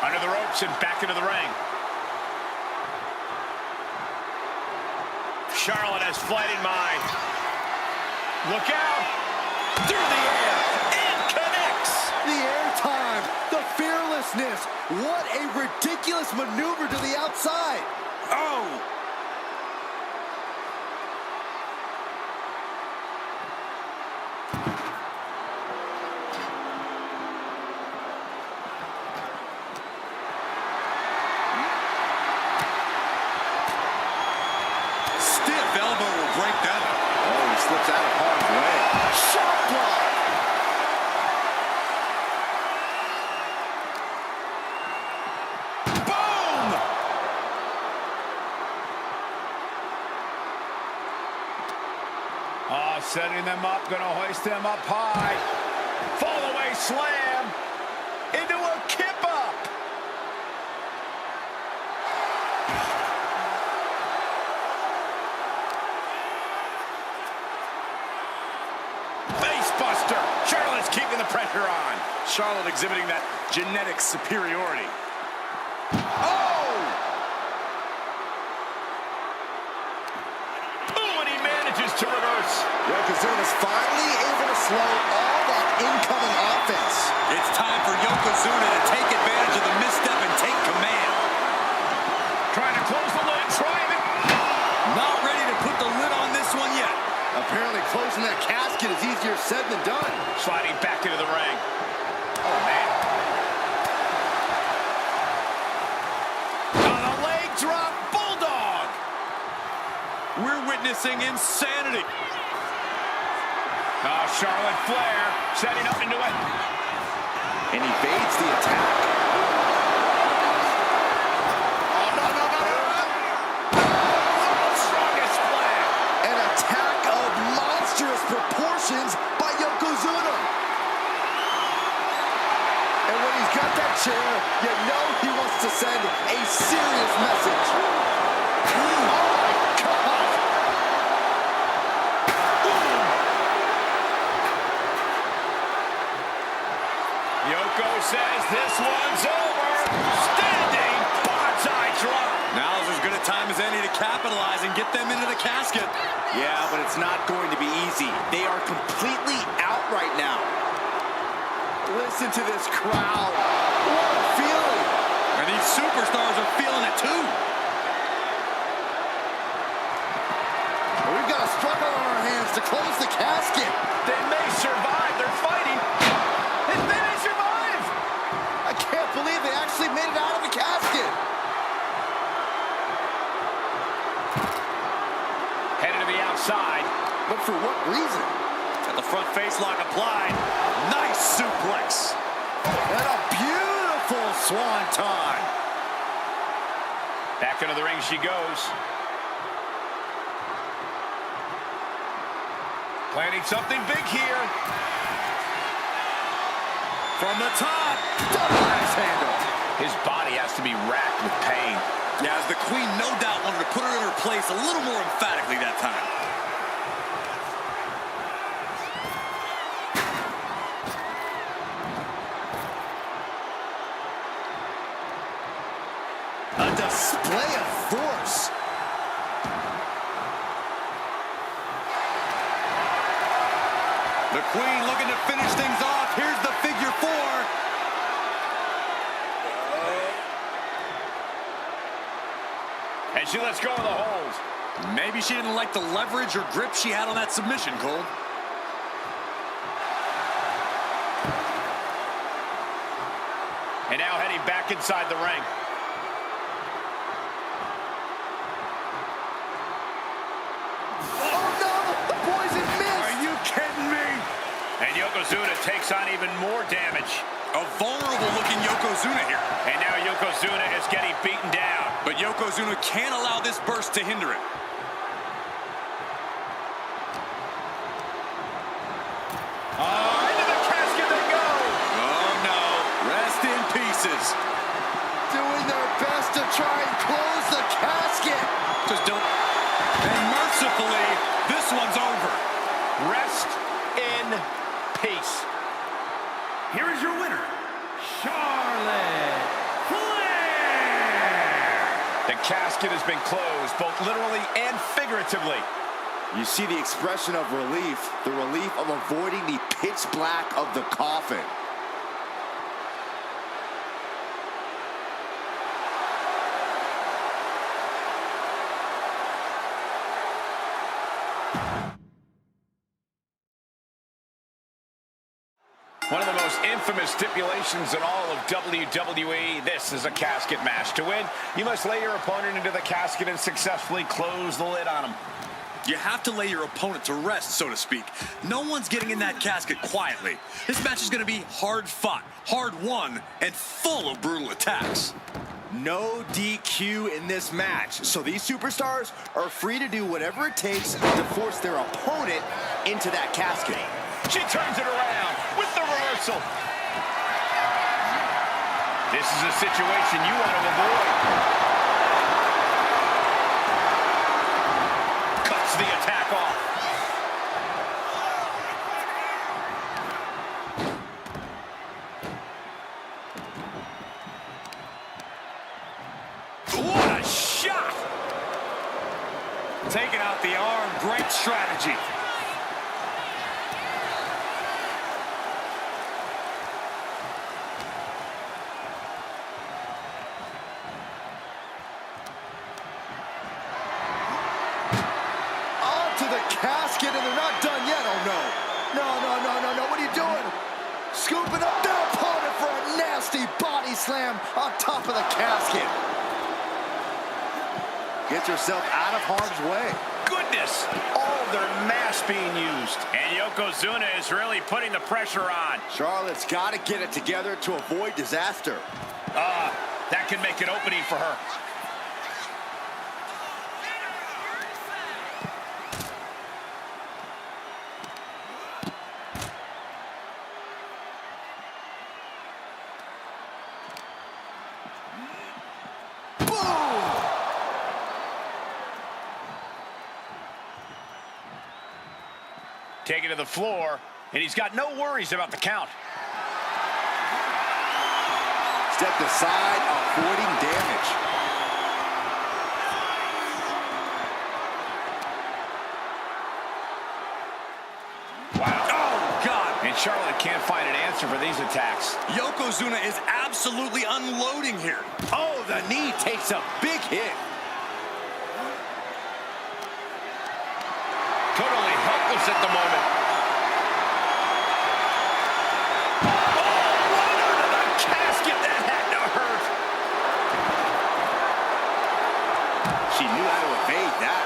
Under the ropes and back into the ring. Charlotte has flight in mind. Look out! Through the air, and connects! The airtime, the fearlessness. What a ridiculous maneuver to the outside. Oh! Stiff elbow will break that up. Oh, he slips out of harm's way. Shot block. Boom! Setting them up, gonna hoist them up high. Fall away slam into a kip up. Face buster. Charlotte's keeping the pressure on. Charlotte exhibiting that genetic superiority. Oh! Oh, and he manages to reverse. Yokozuna's finally able to slow all that incoming offense. It's time for Yokozuna to take advantage of the misstep and take command. Trying to close the lid, trying it. Not ready to put the lid on this one yet. Apparently closing that casket is easier said than done. Sliding back into the ring. Oh, man. On a leg drop, bulldog. We're witnessing insanity. Charlotte Flair setting up into it. And evades the attack. Strongest flag. An attack of monstrous proportions by Yokozuna. And when he's got that chair, you know he wants to send a serious message. Oh my God! Yoko says this one get them into the casket. Yeah, but it's not going to be easy. They are completely out right now. Listen to this crowd. What a feeling. And these superstars are feeling it too. We've got a struggle on our hands to close the casket. They may survive. They're fighting. And they may survive. I can't believe they actually made it out of the casket. Headed to the outside. But for what reason? Got the front face lock applied. Nice suplex. And a beautiful swanton. Back into the ring she goes. Planning something big here. From the top. Double axe handle. His body has to be racked with pain. Yeah, as the Queen no doubt wanted to put her in her place a little more emphatically that time. A display of force. The Queen looking to finish things off. Here's the figure 4. And she lets go of the hold. Maybe she didn't like the leverage or grip she had on that submission, Cole. And now heading back inside the ring. Oh no, the poison missed. Are you kidding me? And Yokozuna takes on even more damage. A vulnerable-looking Yokozuna here. And now Yokozuna is getting beaten down. But Yokozuna can't allow this burst to hinder it. Into the casket they go. Oh, no. Rest in pieces. Doing their best to try and close the casket. Just don't. And mercifully, this one's over. Rest in peace. Here is your winner, Charlotte Flair. The casket has been closed, both literally and figuratively. You see the expression of relief, the relief of avoiding the pitch black of the coffin. One of the most infamous stipulations in all of WWE, this is a casket match. To win, you must lay your opponent into the casket and successfully close the lid on him. You have to lay your opponent to rest, so to speak. No one's getting in that casket quietly. This match is going to be hard fought, hard won, and full of brutal attacks. No DQ in this match, so these superstars are free to do whatever it takes to force their opponent into that casket. She turns it around with the reversal. This is a situation you want to avoid. Cuts the attack off. What a shot! Taking out the arm, great strategy. Casket, and they're not done yet. Oh no. No. What are you doing? Scooping up their opponent for a nasty body slam on top of the casket. Gets herself out of harm's way. Goodness, all of their mass being used. And Yokozuna is really putting the pressure on. Charlotte's got to get it together to avoid disaster. That can make an opening for her. Taken to the floor, and he's got no worries about the count. Stepped aside, avoiding damage. can't find an answer for these attacks. Yokozuna is absolutely unloading here. Oh, the knee takes a big hit. Totally helpless at the moment. Oh, right under the casket. That had to hurt. She knew how to evade that.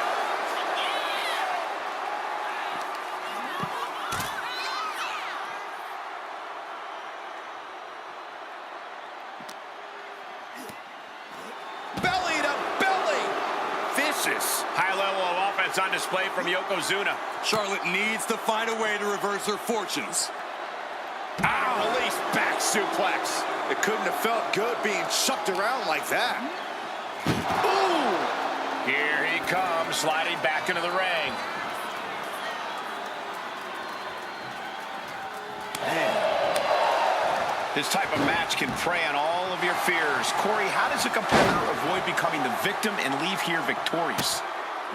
Belly to belly. Vicious. High level of offense on display from Yokozuna. Charlotte needs to find a way to reverse her fortunes. Out of release, back suplex. It couldn't have felt good being chucked around like that. Ooh! Here he comes, sliding back into the ring. Man. This type of match can prey on all of your fears. Corey, how does a competitor avoid becoming the victim and leave here victorious?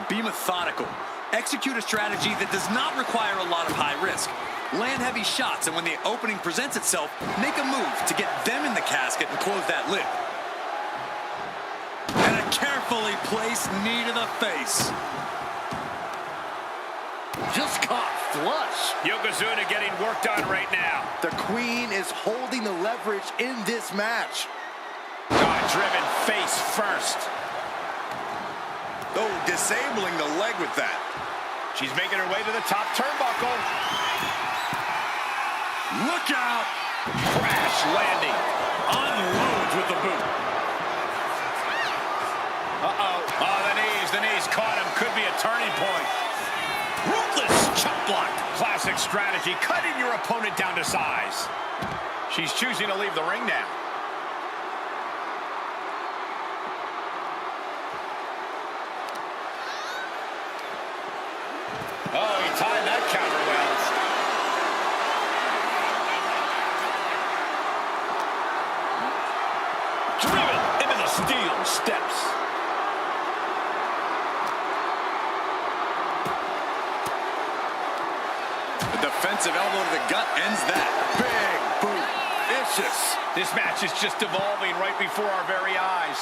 Be methodical. Execute a strategy that does not require a lot of high risk. Land heavy shots, and when the opening presents itself, make a move to get them in the casket and close that lid. And a carefully placed knee to the face. Just caught flush. Yokozuna getting worked on right now. The Queen is holding the leverage in this match. God-driven face first. Oh, disabling the leg with that. She's making her way to the top turnbuckle. Look out! Crash landing. Unloads with the boot. Uh-oh. Oh, the knees caught him. Could be a turning point. Ruthless chop block. Classic strategy, cutting your opponent down to size. She's choosing to leave the ring now. Oh, he timed that counter well. Driven into the steel steps. The defensive elbow to the gut ends that. Big boot. Vicious. This match is just evolving right before our very eyes.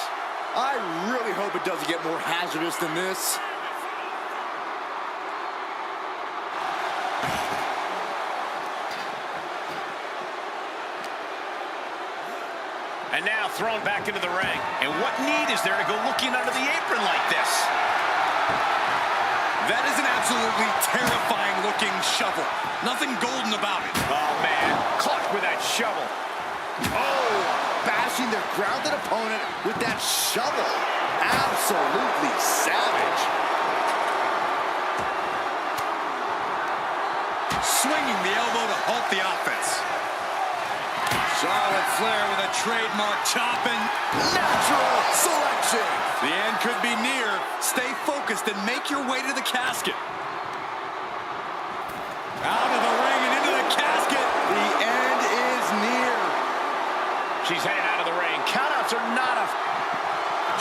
I really hope it doesn't get more hazardous than this. And now thrown back into the ring. And what need is there to go looking under the apron like this? That is an absolutely terrifying looking shovel. Nothing golden about it. Oh, man. Caught with that shovel. Oh, bashing their grounded opponent with that shovel. Absolutely savage. Swinging the elbow to halt the offense. Charlotte Flair with a trademark chop and Natural selection. the end could be near. Stay focused and make your way to the casket. Out of the ring and into the casket. The end is near. She's heading out of the ring. Countouts are not a...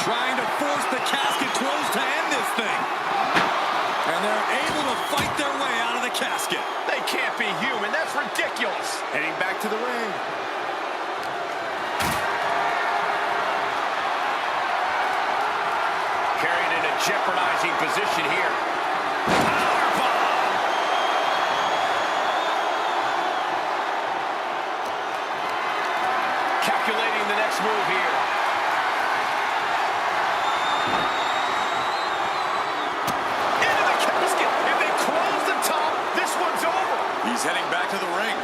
Trying to force the casket closed to end this thing. And they're able to fight their way out of the casket. They can't be human. That's ridiculous. Heading back to the ring. Carried in a jeopardizing position here. Powerbomb! Calculating the next move here. Into the casket. If they close the top, this one's over. He's heading back to the ring.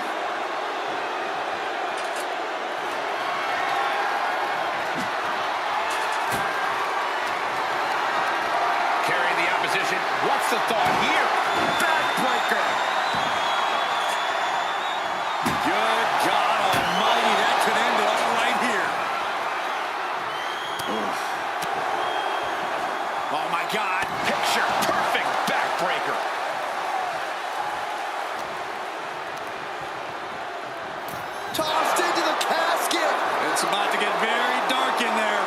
Carrying the opposition. What's the thought here? Backbreaker. Good God Almighty, that could end it all right here. Oh, my God. Picture perfect backbreaker. Tossed into the casket. It's about to get very dark in there.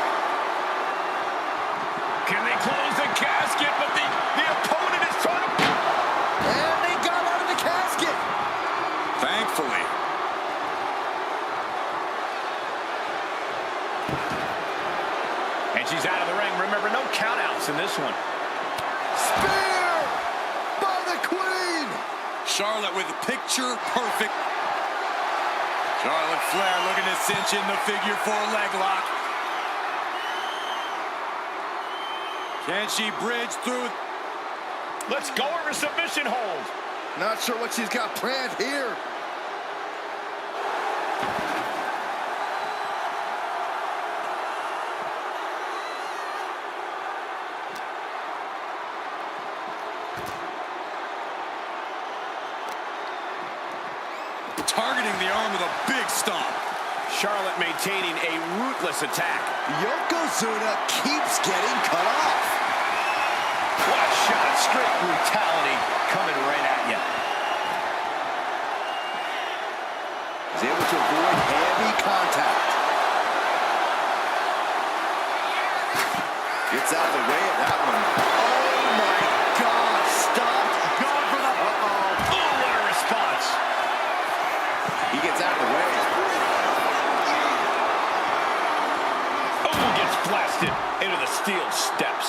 Can they close the casket? But the opponent is trying to... And they got out of the casket. Thankfully. And she's out of the ring. Remember, no countouts in this one. Spear by the Queen. Charlotte with a picture perfect. Charlotte Flair looking to cinch in the figure 4 leg lock. Can she bridge through? Let's go over submission hold. Not sure what she's got planned here. Targeting the arm with a big stomp. Charlotte maintaining a ruthless attack. Yokozuna keeps getting cut off. What a shot. Straight brutality coming right at you. He's able to avoid heavy contact. Gets out of the way of that one. Oh my God, stop. Going for the... Uh-oh. Oh, what a response. He gets out of the way. Oh, gets blasted into the steel steps.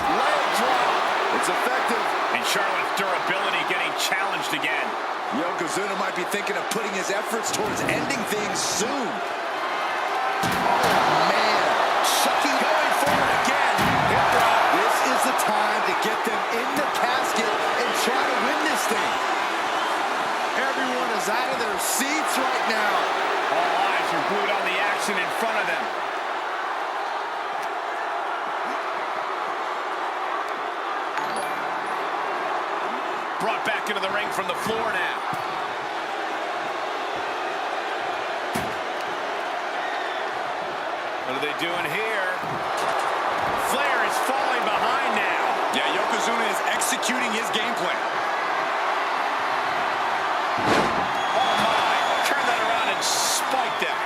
Leg drop. It's effective. And Charlotte's durability getting challenged again. Yokozuna might be thinking of putting his efforts towards ending things soon. Oh, man. Shucking going forward again. This is the time to get them in the casket and try to win this thing. Everyone is out of their seats right now. All eyes are glued on the action in front of them. Brought back into the ring from the floor now. What are they doing here? Flair is falling behind now. Yeah, Yokozuna is executing his game plan. Oh my, turn that around and spike them.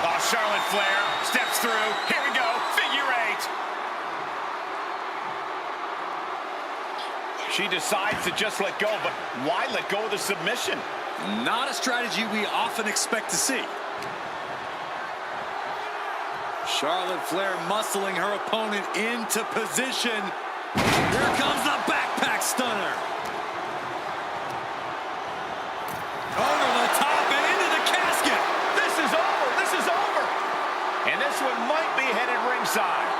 Oh, Charlotte Flair steps through. Here we go, figure 8. She decides to just let go, but why let go of the submission? Not a strategy we often expect to see. Charlotte Flair muscling her opponent into position. Here comes the backpack stunner. Over the top and into the casket. This is over, this is over. And this one might be headed ringside.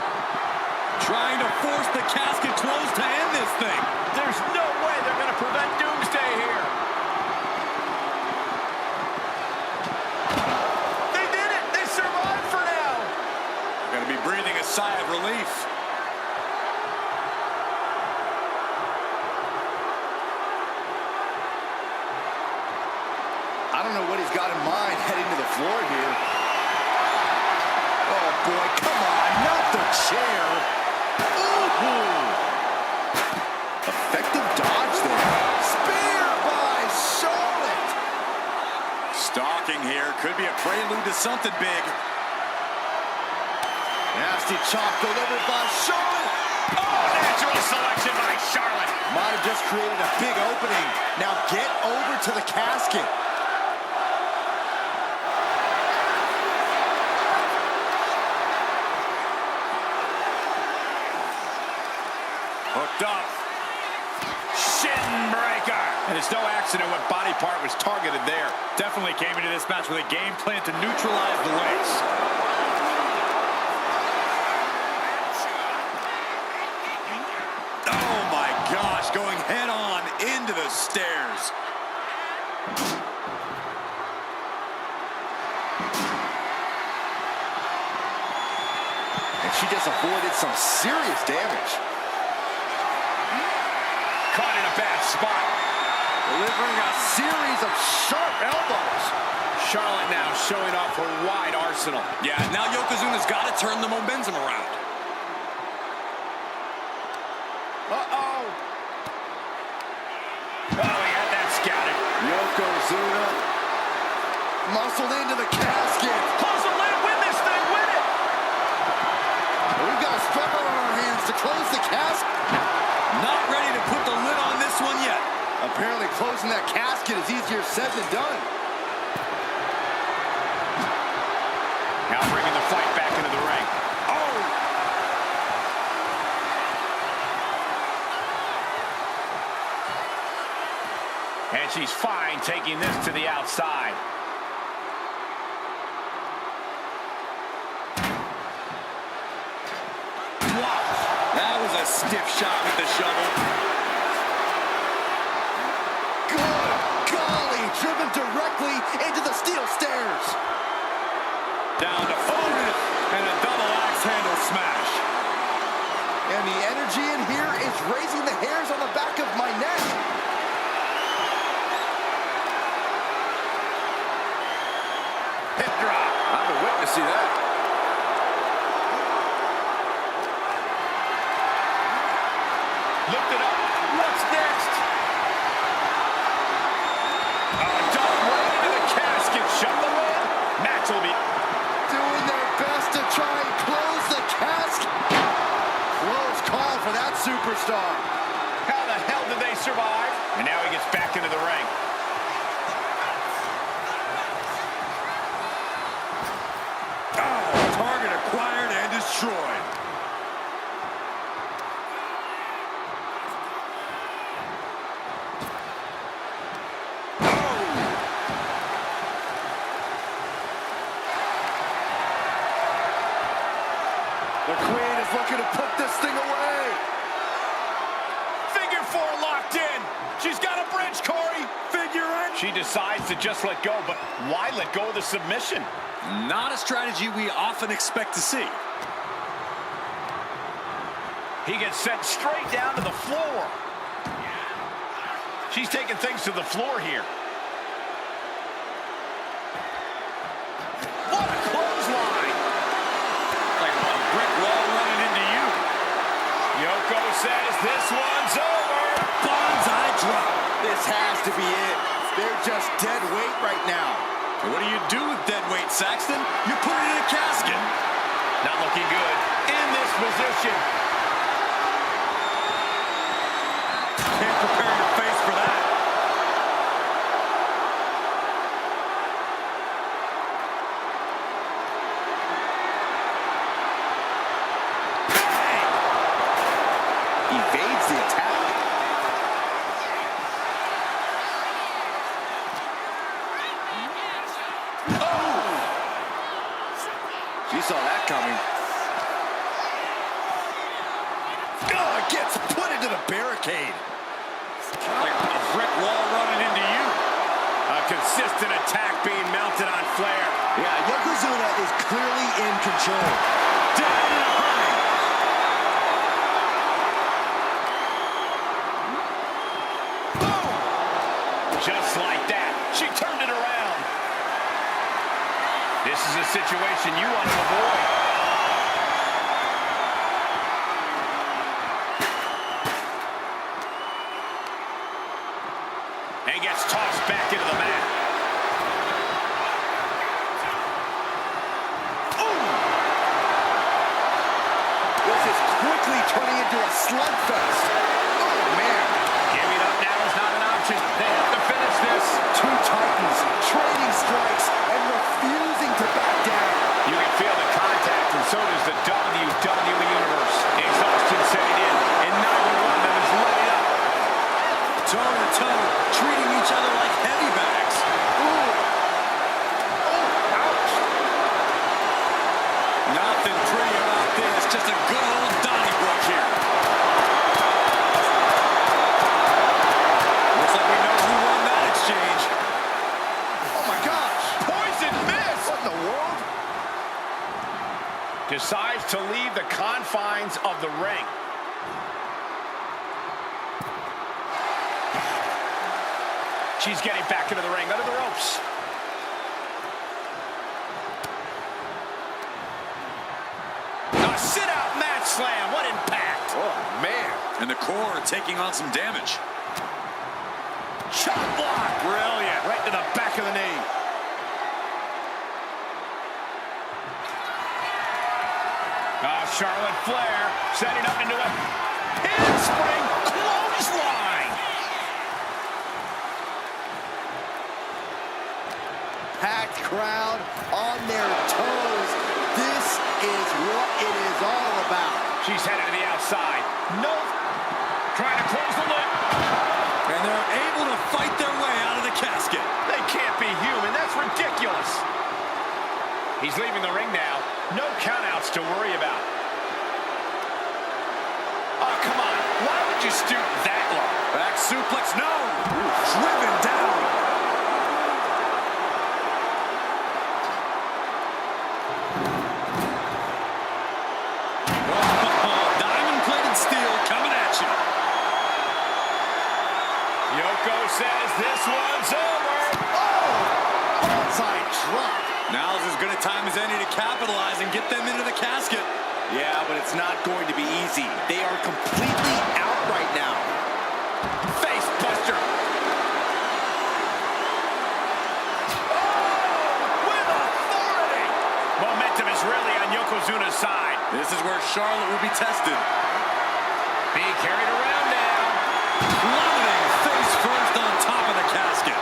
Trying to force the casket closed to end this thing. There's no way they're going to prevent doomsday here. They did it! They survived for now! Going to be breathing a sigh of relief. I don't know what he's got in mind heading to the floor here. Oh boy, come on, not the chair. Ooh. Effective dodge there. Spear by Charlotte. Stalking here. Could be a prelude to something big. Nasty chop delivered by Charlotte. Oh, natural selection by Charlotte. Might have just created a big opening. Now get over to the casket. Hooked up. Shin breaker. And it's no accident what body part was targeted there. Definitely came into this match with a game plan to neutralize the legs. Oh my gosh, going head on into the stairs. And she just avoided some serious damage. Caught in a bad spot. Delivering a series of sharp elbows. Charlotte now showing off her wide arsenal. Yeah, now Yokozuna's got to turn the momentum around. Uh-oh. Oh, he had that scouted. Yokozuna muscled into the casket. Close the lid, win this thing, win it! We've got a struggle on our hands to close the casket. Not ready to put the lid on this one yet. Apparently closing that casket is easier said than done. Now bringing the fight back into the ring. Oh! And she's fine taking this to the outside. Wow, that was a stiff shot with the shovel. Good golly, driven directly into the steel stairs. Down to Foden and a double axe handle smash. And the energy in here is raising the hairs on the back of my neck. Hip drop. I've been witnessing that. Lift it up. What's next? Dump right into the casket. Shut the lid. Match will be Doing their best to try and close the casket. Close call for that superstar. How the hell did they survive? And now he gets back into the ring. Target acquired and destroyed. The Queen is looking to put this thing away. Figure four locked in. She's got a bridge, Corey. Figure it. She decides to just let go, but why let go of the submission? Not a strategy we often expect to see. He gets sent straight down to the floor. She's taking things to the floor here. What a clothesline. Like a brick wall running into you. Yoko says this one's over. Bonsai drop. This has to be it. They're just dead weight right now. What do you do with dead weight, Saxton? You put it in a casket. Not looking good in this position. Can't prepare your face for that. Evades the attack. She saw that coming. Oh, it gets put into the barricade. Like a brick wall running into you. A consistent attack being mounted on Flair. Yeah, Yokozuna is clearly in control. Down in a hurry. Just like that, she turned it around. This is a situation you want to avoid. And gets tossed back into the mat. Ooh! This is quickly turning into a slugfest. Oh, man. Giving up now is not an option. They have to finish this. Two Titans trading strikes and refusing to back down. You can feel the contact, and so does the WWE Universe. Exhaustion setting in, and neither one of them is letting up. Toe to toe, treating each other like heavy bags. Ooh. Oh, ouch. Nothing pretty about this. Just a good old Donnybrook here. Looks like we know who won that exchange. Oh, my gosh. Poison miss! What in the world? Decides to leave the confines of the ring. She's getting back into the ring, under the ropes. A sit-out mat slam, what impact! Oh, man. And the core taking on some damage. Chop block, brilliant, right to the back of the knee. Charlotte Flair setting up into a handspring clothesline. packed crowd on their toes. This is what it is all about. She's headed to the outside. No. Trying to close the lid. And they're able to fight their way out of the casket. They can't be human. That's ridiculous. He's leaving the ring now. No countouts to worry about. Oh, come on. Why would you stoop that low? Back suplex, no. Driven down. Diamond-plated steel coming at you. Yoko says this one's over. Oh! Onside drop. Now's as good a time as any to capitalize and get them into the casket. Yeah, but it's not going to be easy. They are completely out right now. Face buster. Oh, with authority. Momentum is really on Yokozuna's side. This is where Charlotte will be tested. Being carried around now. Plummeting face first on top of the casket.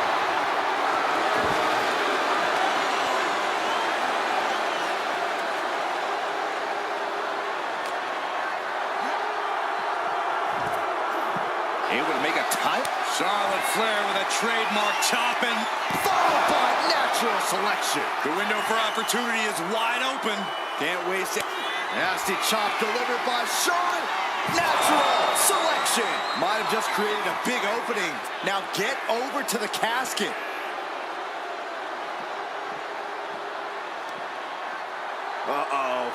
Able to make a time. Charlotte Flair with a trademark chopping. Followed by natural selection. The window for opportunity is wide open. Can't waste it. Nasty chop delivered by Charlotte. Natural selection. Might have just created a big opening. Now get over to the casket. Uh-oh.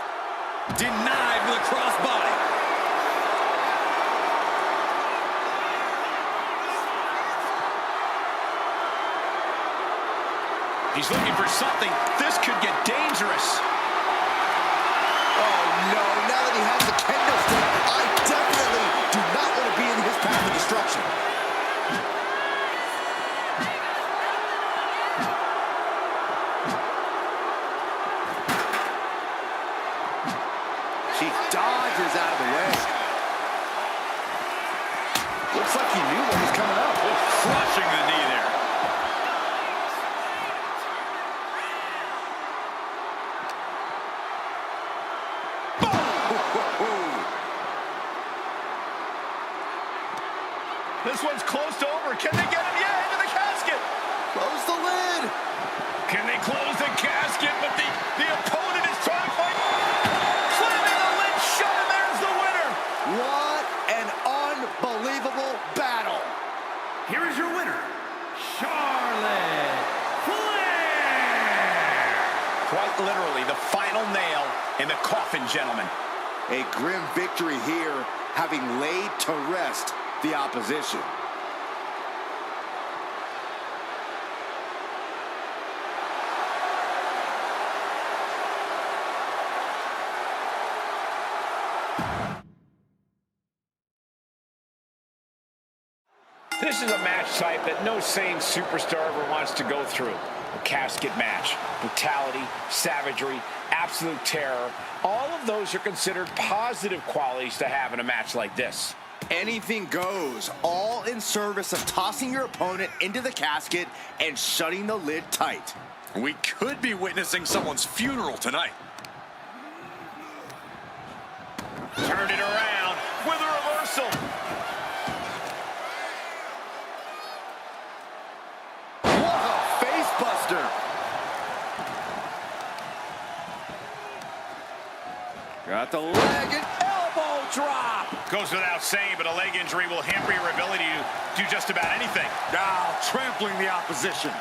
Denied with a crossbody. He's looking for something. This could get dangerous. Oh, no. Now that he has the kendo stick, I definitely do not want to be in his path of destruction. She dodges out of the way. Looks like he knew what was coming up. Crushing the knee there. This one's close to over. Can they get him? Yeah, into the casket. Close the lid. Can they close the casket? But the opponent is trying to fight. Slamming the lid shut, and there's the winner. What an unbelievable battle. Here is your winner, Charlotte Flair. Quite literally, the final nail in the coffin, gentlemen. A grim victory here, having laid to rest the opposition. This is a match type that no sane superstar ever wants to go through. A casket match. Brutality, savagery, absolute terror. All of those are considered positive qualities to have in a match like this. Anything goes, all in service of tossing your opponent into the casket and shutting the lid tight. We could be witnessing someone's funeral tonight. Turned it around with a reversal. What a face buster. Got the leg and elbow drop. Goes without saying, but a leg injury will hamper your ability to do just about anything. Now trampling the opposition.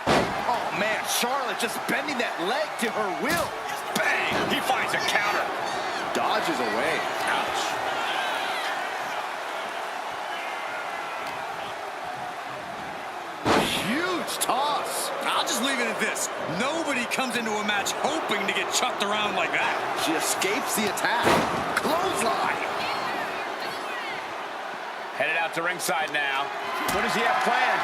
Oh, man, Charlotte just bending that leg to her will. Bang! He finds a counter. Dodges away. Ouch. Huge toss. I'll just leave it at this. Nobody comes into a match hoping to get chucked around like that. She escapes the attack. Clothesline. Headed out to ringside now. What does he have planned?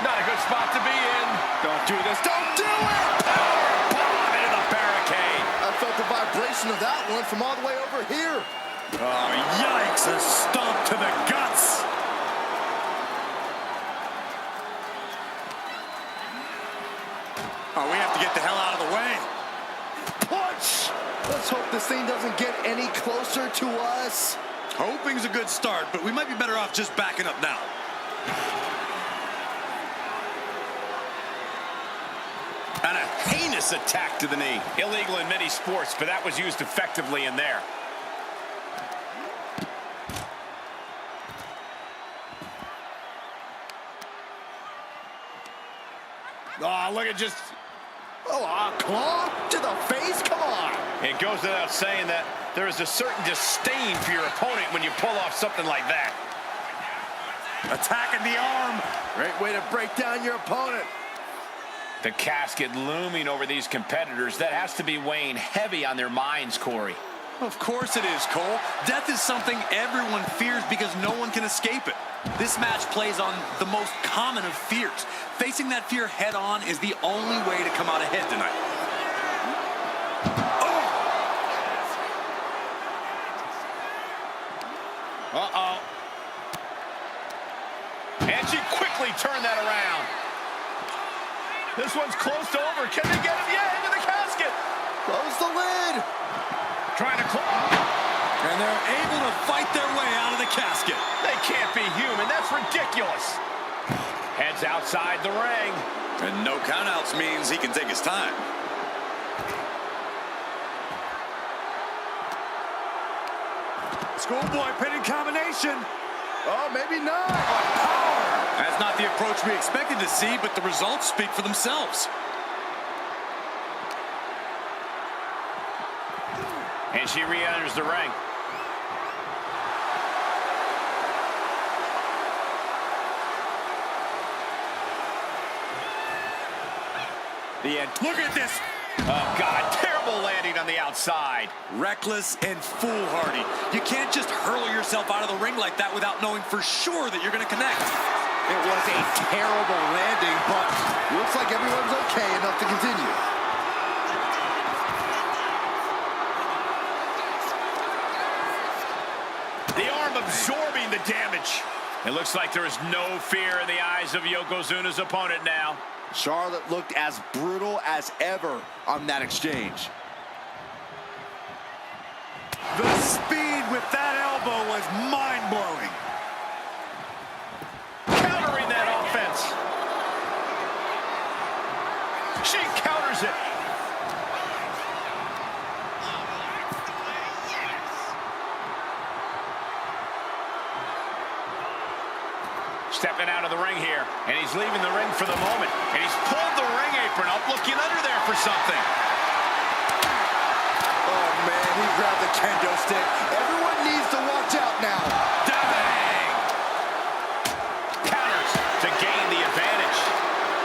Not a good spot to be in. Don't do this. Don't do it. Power bomb into the barricade. I felt the vibration of that one from all the way over here. Oh, yikes. A stomp to the guts. Oh, we have to get the hell out of the way. Punch! Let's hope this thing doesn't get any closer to us. Hoping's a good start, but we might be better off just backing up now. And a heinous attack to the knee. Illegal in many sports, but that was used effectively in there. Oh, look at just... Oh, a claw to the face? Come on. It goes without saying that there is a certain disdain for your opponent when you pull off something like that. Attacking the arm. Great way to break down your opponent. The casket looming over these competitors. That has to be weighing heavy on their minds, Corey. Of course it is, Cole. Death is something everyone fears because no one can escape it. This match plays on the most common of fears. Facing that fear head on is the only way to come out ahead tonight. Uh-oh. And she quickly turned that around. This one's close to over. Can they get him? Yeah, into the casket. Close the lid. Trying to close. And they're able to fight their way out of the casket. They can't be human. That's ridiculous. Heads outside the ring. And no countouts means he can take his time. Schoolboy pinning combination. Oh, maybe not. That's not the approach we expected to see, but the results speak for themselves. And she re-enters the ring. Look at this. Oh, God. Terrible landing on the outside. Reckless and foolhardy. You can't just hurl yourself out of the ring like that without knowing for sure that you're going to connect. It was a terrible landing, but looks like everyone's okay enough to continue. The arm absorbing the damage. It looks like there is no fear in the eyes of Yokozuna's opponent now. Charlotte looked as brutal as ever on that exchange. The speed with that elbow was mind-blowing. Countering that offense. She counters it. Stepping out of the ring here, and he's leaving the ring for the moment. And he's pulled the ring apron up, looking under there for something. Oh, man, he grabbed the kendo stick. Everyone needs to watch out now. Bang! Counters to gain the advantage.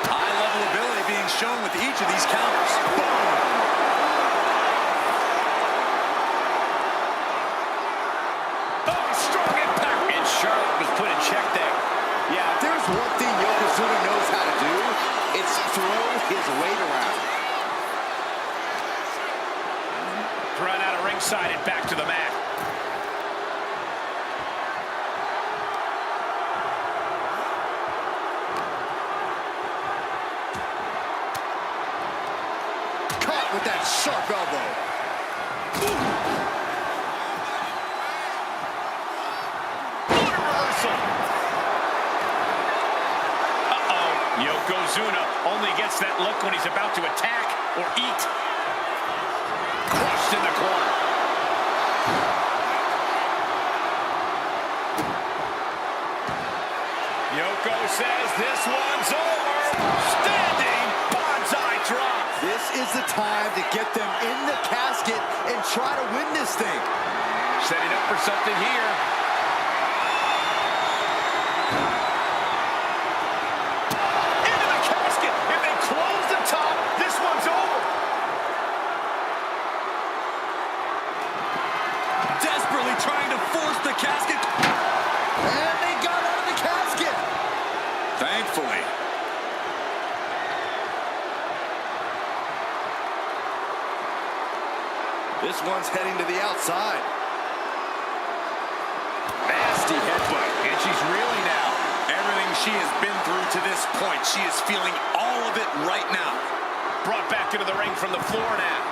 High-level ability being shown with each of these counters. Boom! Oh, strong impact. And Charlotte was put in check there. Yeah, if there's one thing Yokozuna knows how to do, it's throw his weight around. Run out of ringside and back to the mat. Caught with that sharp elbow. Reversal. Yokozuna only gets that look when he's about to attack or eat. Crushed in the corner. Yoko says this one's over. Standing bonsai drop. This is the time to get them in the casket and try to win this thing. Setting up for something here. Into the casket. If they close the top, this one's over. Desperately trying to force the casket. And they got out of the casket. Thankfully. This one's heading to the outside. Nasty headbutt. And she's reeling now. Everything she has been through to this point, she is feeling all of it right now. brought back into the ring from the floor now.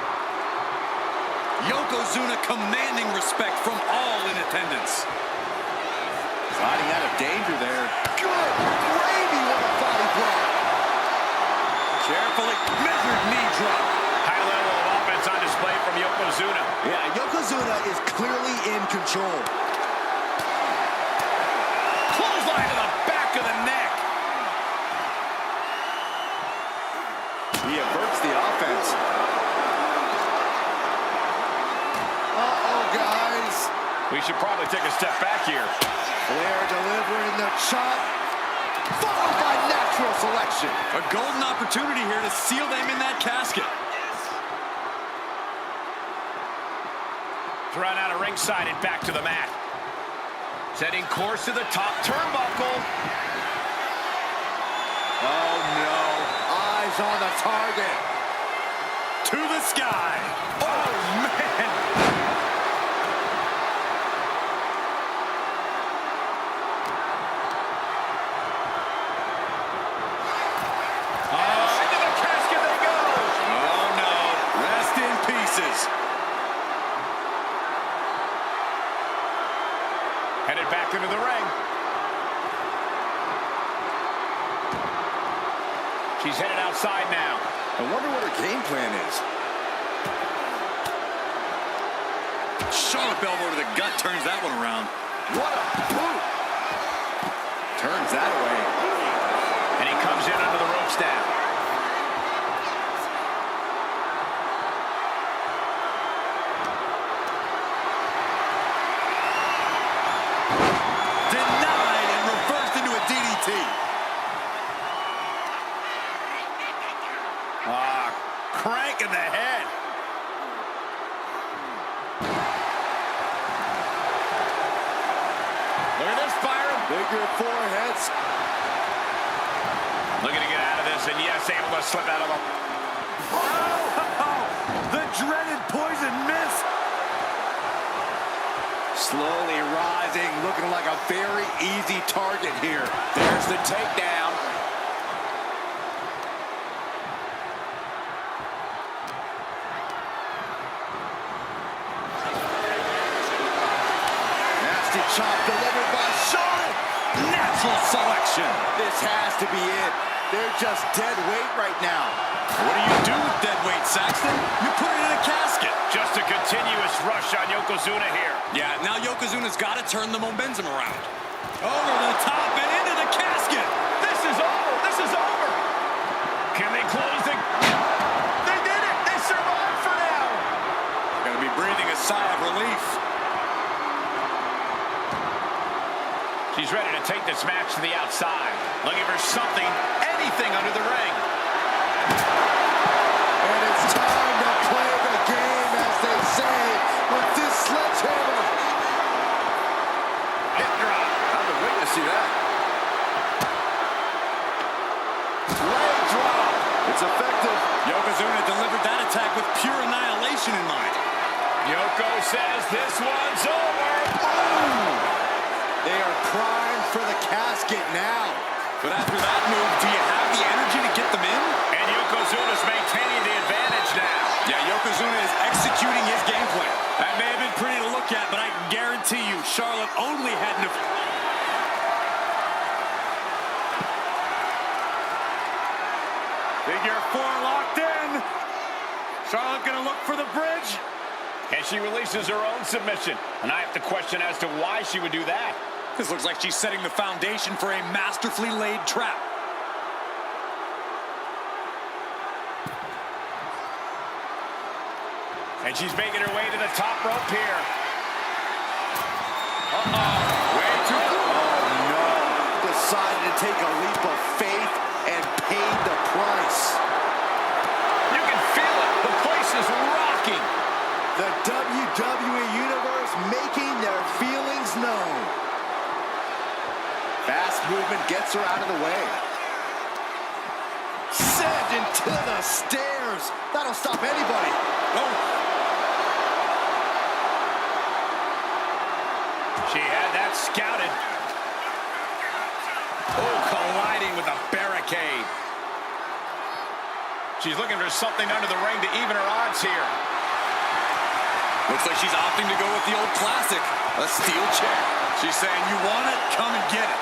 Yokozuna commanding respect from all in attendance. Sliding out of danger there. Good gravy, what a body blow. Carefully measured knee drop. High level of offense on display from Yokozuna. Yeah, Yokozuna is clearly in control. Clothesline to the back of the neck. He averts the offense. Uh-oh, guys. We should probably take a step back here. Flair delivering the chop, followed by natural selection. A golden opportunity here to seal them in that casket. Thrown out of ringside and back to the mat. Setting course to the top turnbuckle. Oh, no. Eyes on the target. To the sky. Oh, man. Into the casket they go. Oh, no. Rest in pieces. Headed back into the ring. She's headed outside now. I wonder what her game plan is. Sharp elbow to the gut turns that one around. What a boot. Turns that away. And he comes in under the ropes now. Denied and reversed into a DDT. Crank in the head. Look at this, Byron. Bigger foreheads. Looking to get out of this, and yes, able to slip out of him. The dreaded poison miss. Slowly rising, looking like a very easy target here. There's the takedown. Nasty chop delivered by Charlotte. Natural selection. This has to be it. They're just dead weight right now. What do you do with dead weight, Saxton? You put it in a casket. Just a continuous rush on Yokozuna here. Yeah, now Yokozuna's got to turn the momentum around. Over the top and into the casket. This is over. This is over. Can they close the... They did it. They survived for now. Gonna be breathing a sigh of relief. She's ready to take this match to the outside. Looking for something, anything under the ring. And it's time to play the game, as they say, with this sledgehammer. Hip drop. I've been waiting to see that. Leg drop. It's effective. Yokozuna delivered that attack with pure annihilation in mind. Yoko says this one's over. Boom! They are primed for the casket now. But after that move, do you have the energy to get them in? And Yokozuna's maintaining the advantage now. Yeah, Yokozuna is executing his game plan. That may have been pretty to look at, but I can guarantee you Charlotte only had enough... Figure four locked in. Charlotte gonna look for the bridge. And she releases her own submission. And I have to question as to why she would do that. This looks like she's setting the foundation for a masterfully laid trap. And she's making her way to the top rope here. Way too... Oh, no. Decided to take a leap of faith and paid the price. You can feel it. The place is rocking. The WWE Universe making their feelings known. Fast movement gets her out of the way. Sent into the stairs. That'll stop anybody. Oh. She had that scouted. Oh, colliding with a barricade. She's looking for something under the ring to even her odds here. Looks like she's opting to go with the old classic, a steel chair. She's saying, you want it? Come and get it.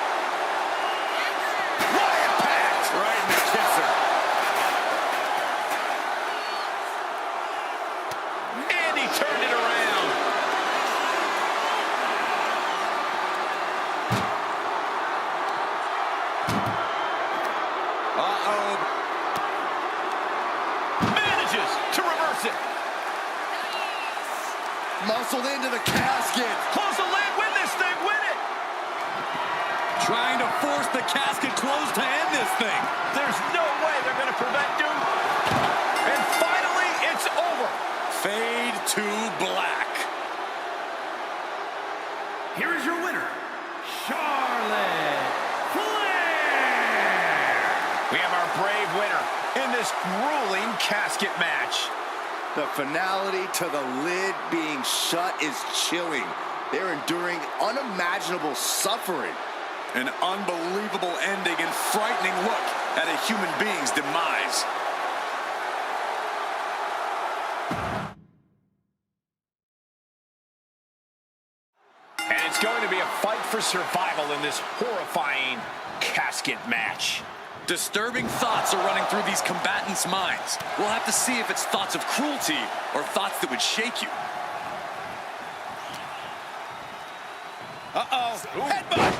What impact! Right in the kisser. And he turned it around. Uh-oh. Manages to reverse it. Muscled into the casket. Close the lid, win this thing, win it! Trying to force the casket closed to end this thing. There's no way they're going to prevent Doom. And finally, it's over. Fade to black. Here is your winner, Charlotte Flair. We have our brave winner in this grueling casket match. The finality to the lid being shut is chilling. They're enduring unimaginable suffering. An unbelievable ending and frightening look at a human being's demise. And it's going to be a fight for survival in this horrifying casket match. Disturbing thoughts are running through these combatants' minds. We'll have to see if it's thoughts of cruelty or thoughts that would shake you. Uh-oh. Headbutt.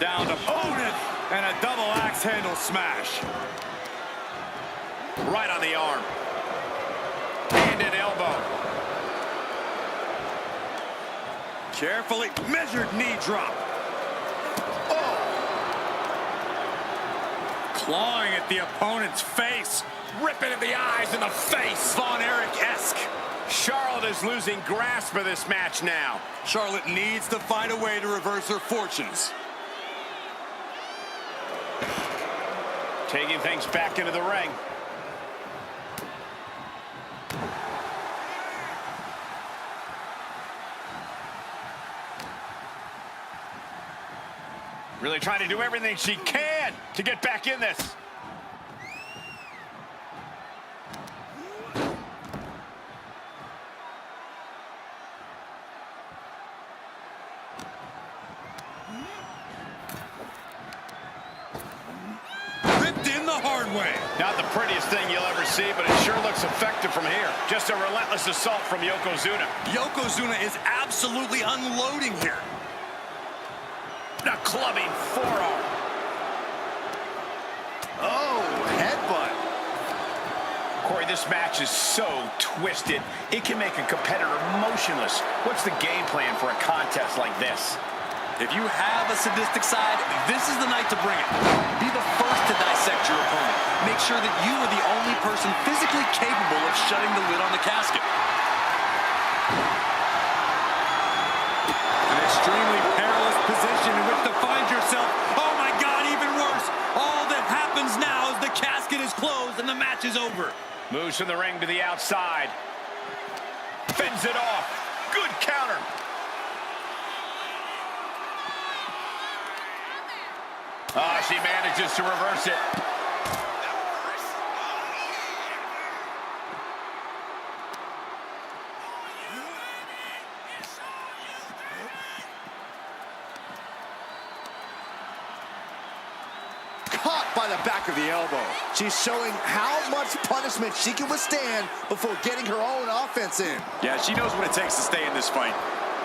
Down to opponent and a double axe handle smash. Right on the arm. And an elbow. Carefully measured knee drop. Clawing at the opponent's face. Ripping at the eyes and the face. Von Erich-esque. Charlotte is losing grasp of this match now. Charlotte needs to find a way to reverse her fortunes. Taking things back into the ring. Really trying to do everything she can to get back in this. Ripped in the hard way. Not the prettiest thing you'll ever see, but it sure looks effective from here. Just a relentless assault from Yokozuna. Yokozuna is absolutely unloading here. A clubbing forearm. Oh, headbutt. Corey, this match is so twisted, it can make a competitor motionless. What's the game plan for a contest like this? If you have a sadistic side, this is the night to bring it. Be the first to dissect your opponent. Make sure that you are the only person physically capable of shutting the lid on the casket. An extremely perilous position in which to find yourself. Oh my God, even worse. All that happens now is the casket is closed and the match is over. Moves from the ring to the outside. Fins it off. Good counter. Oh, she manages to reverse it. Caught by the back of the elbow. She's showing how much punishment she can withstand before getting her own offense in. Yeah, she knows what it takes to stay in this fight.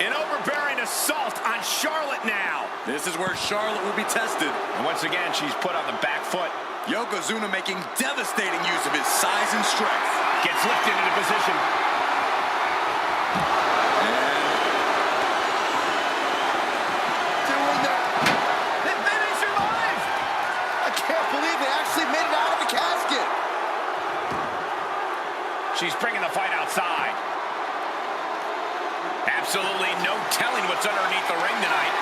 An overbearing assault on Charlotte now. This is where Charlotte will be tested. And once again, she's put on the back foot. Yokozuna making devastating use of his size and strength. Gets lifted into position. Doing that. And then he survives. I can't believe they actually made it out of the casket. She's bringing the fight outside. Absolutely no telling what's underneath the ring tonight.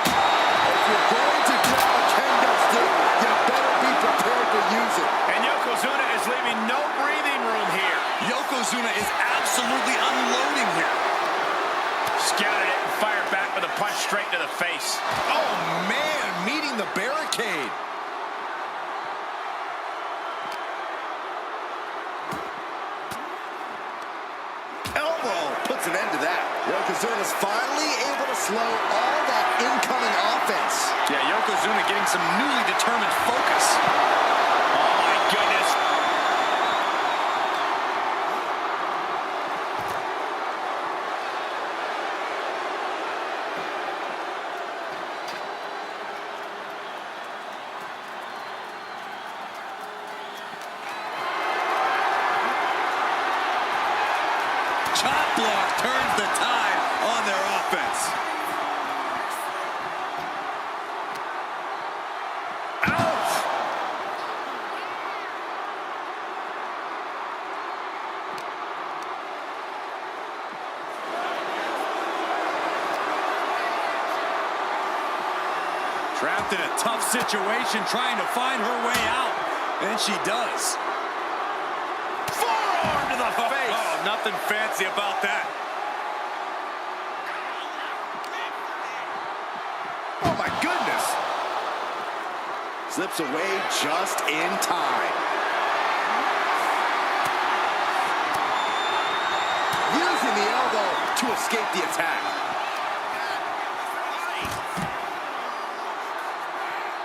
If you're going to grab a kendo stick, you better be prepared to use it. And Yokozuna is leaving no breathing room here. Yokozuna is absolutely unloading here. Scouted it and fired back with a punch straight to the face. Oh, man, meeting the barricade. slow all that incoming offense. Yeah, Yokozuna getting some newly determined focus. Oh, my goodness. Chop block turns the tide on their offense. Ouch! Trapped in a tough situation, trying to find her way out. And she does. Forearm to the face! Oh, nothing fancy about that. Oh my goodness! Slips away just in time. Using the elbow to escape the attack.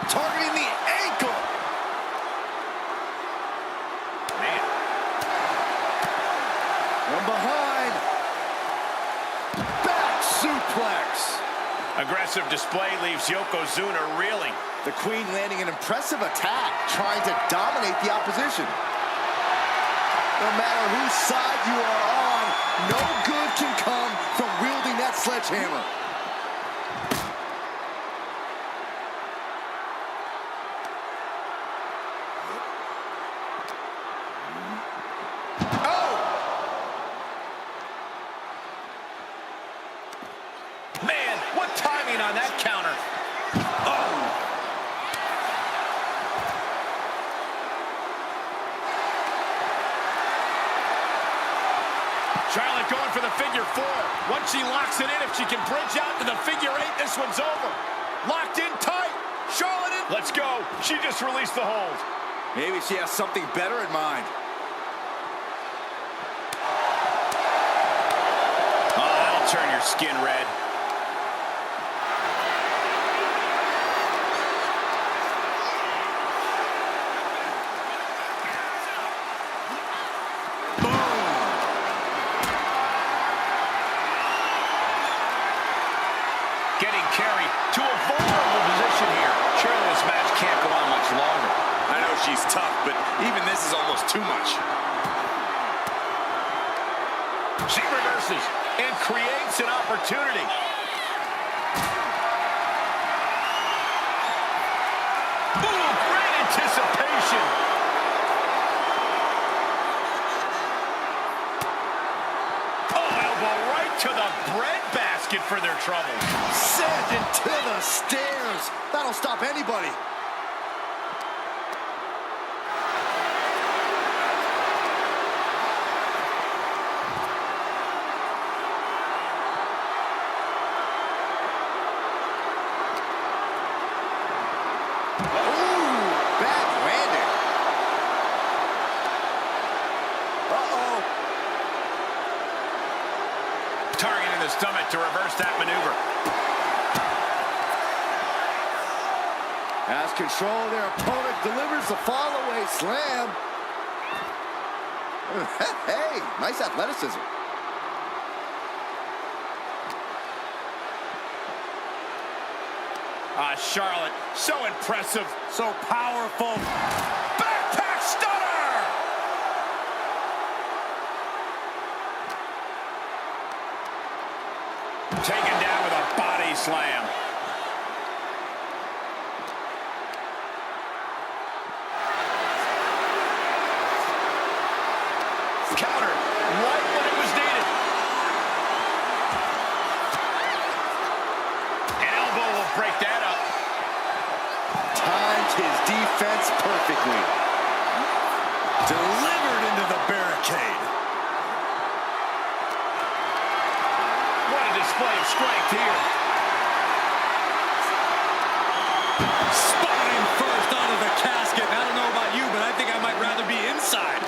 Targeting the ankle. Man. From behind. Back suplex. Aggressive display leaves Yokozuna reeling. The Queen landing an impressive attack, trying to dominate the opposition. No matter whose side you are on, no good can come from wielding that sledgehammer. Man, what timing on that counter. Oh! Charlotte going for the figure four. Once she locks it in, if she can bridge out to the figure eight, this one's over. Locked in tight. Charlotte in. Let's go. She just released the hold. Maybe she has something better in mind. Oh, that'll turn your skin red. Getting carried to a vulnerable position here. Surely this match can't go on much longer. I know she's tough, but even this is almost too much. She reverses and creates an opportunity. Ooh, great anticipation. Oh, elbow right to the breadbasket for their troubles. Sent into the stairs. That'll stop anybody. Ooh, bad landing. Uh-oh. Targeting the stomach to reverse that maneuver. Has control of their opponent, delivers the fall-away slam. Hey, nice athleticism. Charlotte, so impressive, so powerful. Backpack stunner! Taken down with a body slam. Counter right when it was needed. An elbow will break that up. Timed his defense perfectly. Delivered into the barricade. What a display of strength here. Spotting first out of the casket. I don't know about you, but I think I might rather be inside.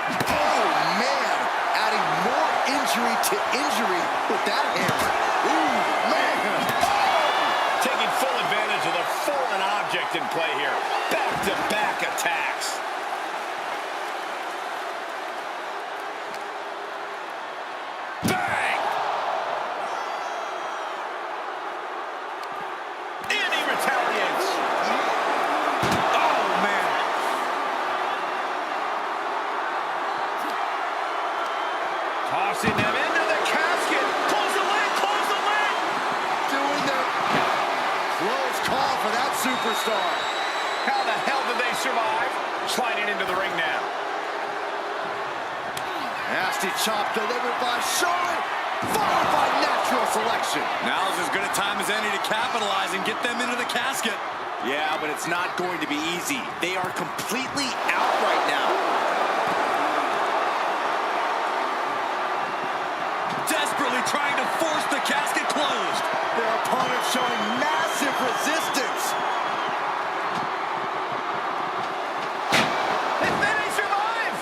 Oh, man. Adding more injury to injury with that hammer. Ooh, man. Taking full advantage of the foreign object in play here. Back-to-back attacks. Bang! And he retaliates. Oh, man. Tossing them into the casket. Close the lid, close the lid. Doing the close call for that superstar. How the hell did they survive? Sliding into the ring now. Nasty chop delivered by Charlotte, followed by natural selection. Now's as good a time as any to capitalize and get them into the casket. Yeah, but it's not going to be easy. They are completely out right now. Desperately trying to force the casket closed. Their opponent showing massive resistance. They survive!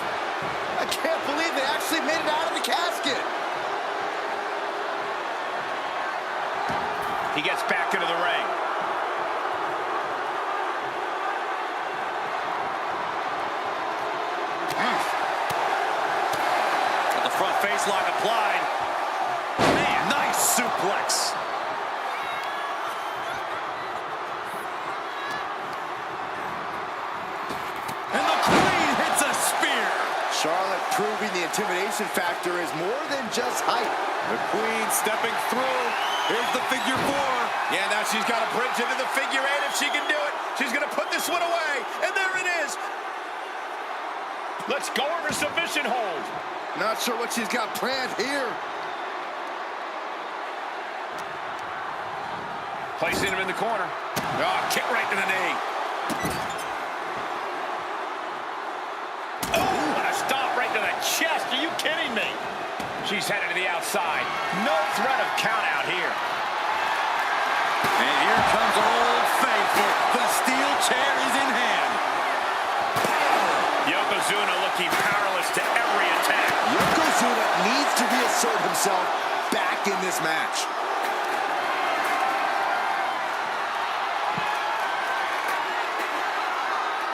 I can't believe they actually made it out of the casket. He gets back into the ring. Got the front face lock applied. Man, nice suplex. And the Queen hits a spear. Charlotte proving the intimidation factor is more than just height. The Queen stepping through. Here's the figure four. Yeah, now she's got a bridge into the figure eight. If she can do it, she's going to put this one away. And there it is. Let's go over submission hold. Not sure what she's got planned here. Placing him in the corner. Oh, kick right to the knee. Oh, what a stop right to the chest. Are you kidding me? She's headed to the outside. No threat of count out here. And here comes Old Faithful. The steel chair is in hand. Yokozuna looking powerless to every attack. Yokozuna needs to reassert himself back in this match.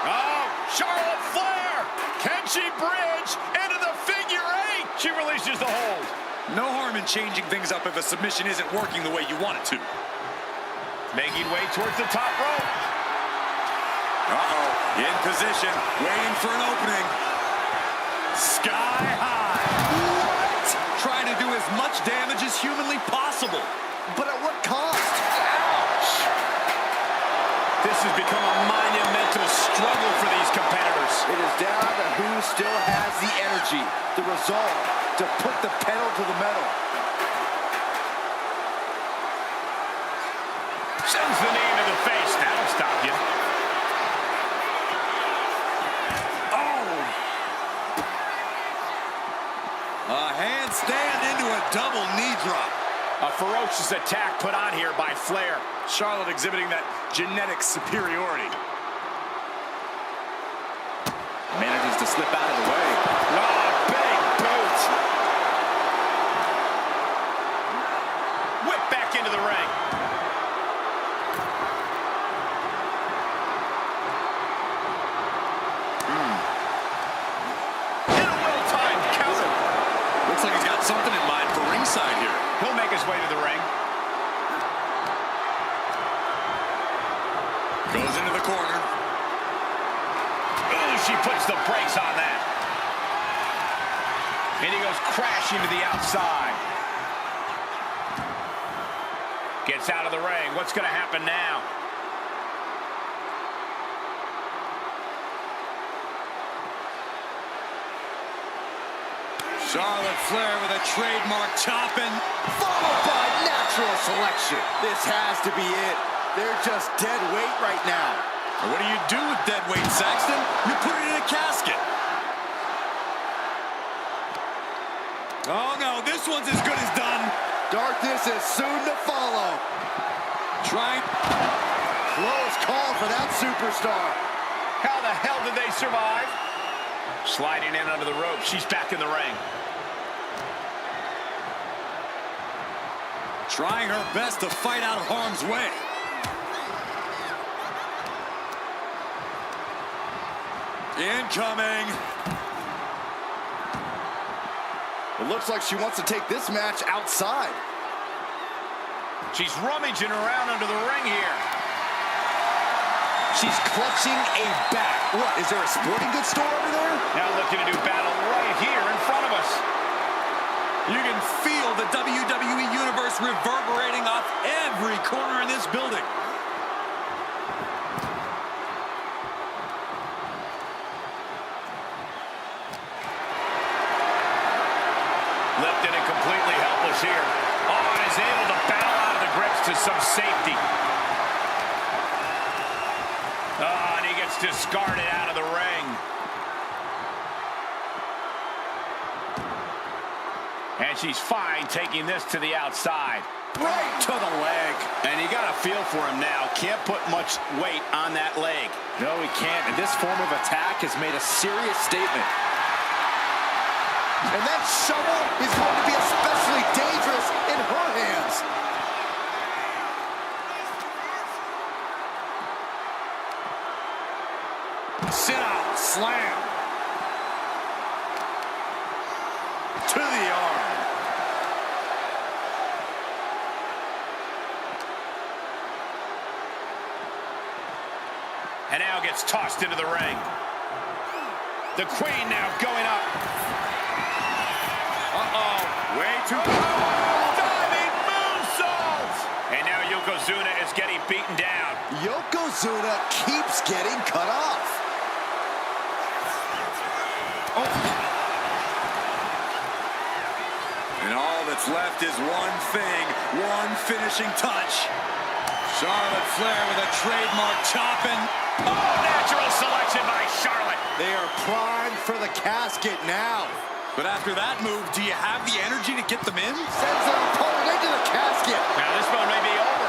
Oh, Charlotte Flair. Can she bridge into the figure eight? She releases the hold. No harm in changing things up if a submission isn't working the way you want it to. Making way towards the top rope. Uh-oh, in position, waiting for an opening. Sky high. What? Trying to do as much damage as humanly possible. But at what cost? Ouch! This has become a monumental struggle for these competitors. It is down to who still has the energy, the resolve to put the pedal to the metal. Sends the knee into the face. That'll stop you. A handstand into a double knee drop. A ferocious attack put on here by Flair. Charlotte exhibiting that genetic superiority. Manages to slip out of the way. Oh, big boot. Whip back into the ring. And a well-timed counter. Looks like he's got something in mind for ringside here. He'll make his way to the ring. Goes into the corner. Ooh, she puts the brakes on that. And he goes crashing to the outside. Gets out of the ring. What's going to happen now? Charlotte Flair with a trademark chopping. Followed by natural selection. This has to be it. They're just dead weight right now. What do you do with dead weight, Saxton? You put it in a casket. Oh no, this one's as good as done. Darkness is soon to follow. Trying. Close call for that superstar. How the hell did they survive? Sliding in under the rope. She's back in the ring. Trying her best to fight out of harm's way. Incoming. It looks like she wants to take this match outside. She's rummaging around under the ring here. She's clutching a bat. What, is there a sporting goods store over there? Now looking to do battle right here in front of us. You can feel the WWE Universe reverberating off every corner in this building. Lifted and completely helpless here. Oh, and is able to battle out of the grips to some safety. Oh, and he gets discarded out of the ring. And she's fine taking this to the outside. Right to the leg. And you got a feel for him now. Can't put much weight on that leg. No, he can't. And this form of attack has made a serious statement. And that shovel is going to be especially dangerous in her hands. Sit out, slam. To the arm. And now gets tossed into the ring. The Queen now going up. Uh-oh. Way too Diving moonsault! And now Yokozuna is getting beaten down. Yokozuna keeps getting cut off. And all that's left is one thing, one finishing touch. Charlotte Flair with a trademark chopping. Oh, natural selection by Charlotte. They are primed for the casket now. But after that move, do you have the energy to get them in? Sends their opponent into the casket. Now this one may be over.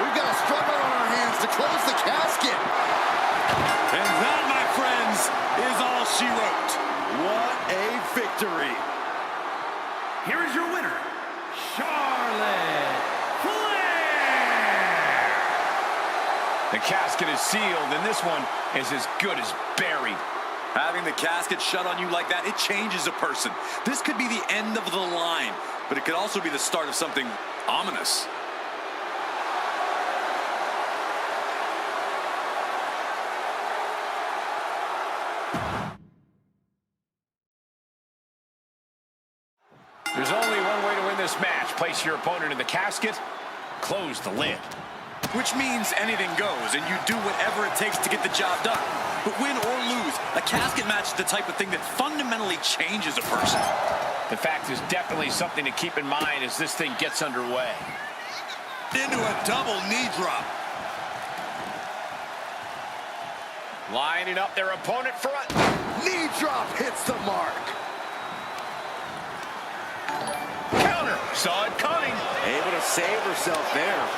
We've got a struggle on our hands to close the casket. And that, my friends, is all she wrote. What a victory. Here is your winner, Charlotte Flair. The casket is sealed, and this one is as good as buried. Having the casket shut on you like that, it changes a person. This could be the end of the line, but it could also be the start of something ominous. There's only one way to win this match. Place your opponent in the casket, close the lid. Which means anything goes, and you do whatever it takes to get the job done. But win or lose, a casket match is the type of thing that fundamentally changes a person. The fact is definitely something to keep in mind as this thing gets underway. Into a double knee drop. Lining up their opponent for a Knee drop hits the mark. counter. Saw it coming. Able to save herself there.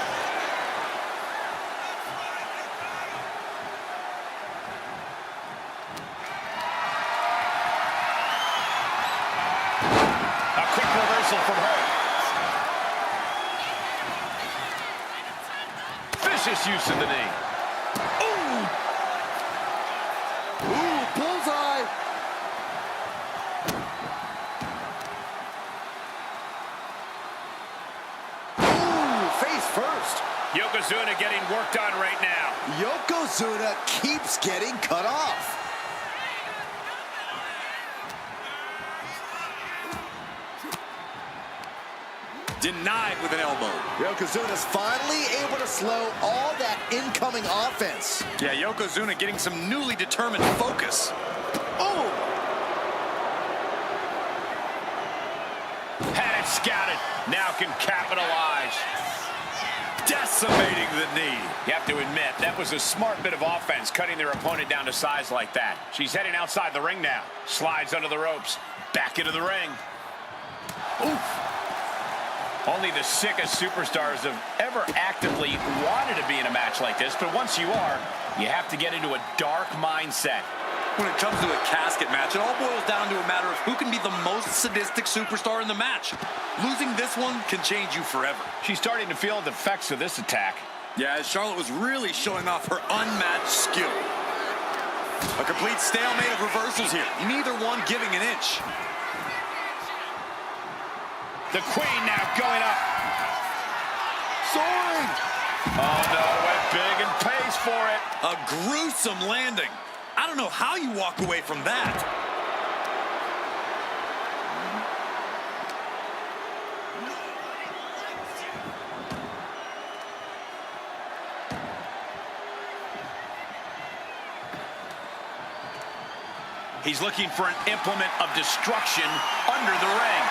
A quick reversal from her. Vicious use of the knee. Ooh, bullseye. Ooh, face first. Yokozuna getting worked on right now. Yokozuna keeps getting cut off. Denied with an elbow. Yokozuna's finally able to slow all that incoming offense. Yeah, Yokozuna getting some newly determined focus. Oh! Had it scouted. Now can capitalize. Decimating the knee. You have to admit, that was a smart bit of offense, cutting their opponent down to size like that. She's heading outside the ring now. Slides under the ropes. Back into the ring. Oof. Only the sickest superstars have ever actively wanted to be in a match like this, but once you are, You have to get into a dark mindset. When it comes to a casket match, it all boils down to a matter of who can be the most sadistic superstar in the match. Losing this one can change you forever. She's starting to feel the effects of this attack. Yeah, Charlotte was really showing off her unmatched skill. A complete stalemate of reversals here. Neither one giving an inch. The Queen now going up. Soaring! Oh no, went big and pays for it. A gruesome landing. I don't know how you walk away from that. He's looking for an implement of destruction under the ring.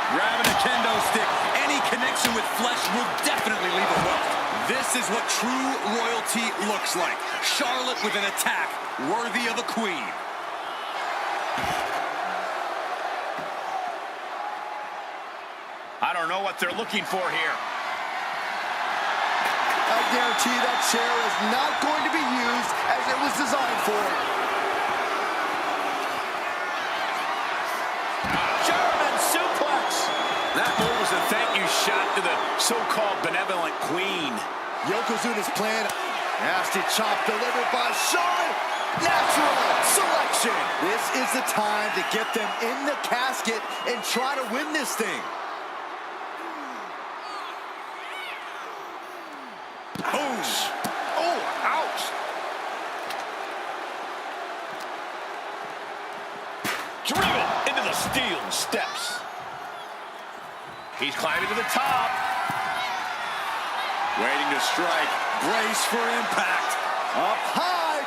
Grabbing a kendo stick, any connection with flesh will definitely leave a welt. This is what true royalty looks like. Charlotte with an attack worthy of a queen. I don't know what they're looking for here. I guarantee that chair is not going to be used as it was designed for. German suplex. That move was a thank you shot to the so-called benevolent queen. Yokozuna's plan. Nasty chop delivered by Charlotte. Natural selection. This is the time to get them in the casket and try to win this thing. Oh, ouch. Driven into the steel steps. He's climbing to the top. Waiting to strike. Brace for impact. Up high.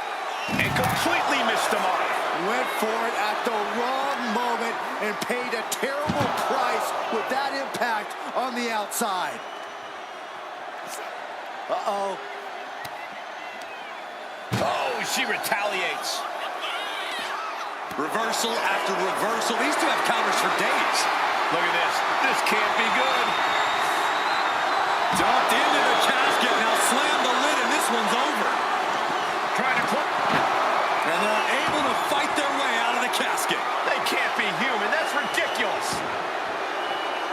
And completely missed the mark. Went for it at the wrong moment and paid a terrible price with that impact on the outside. Uh-oh. Oh, she retaliates. Reversal after reversal. These two have counters for days. Look at this. This can't be good. Dumped into the casket. Now slam the lid and this one's over. Trying to put... And they're able to fight their way out of the casket. They can't be human. That's ridiculous.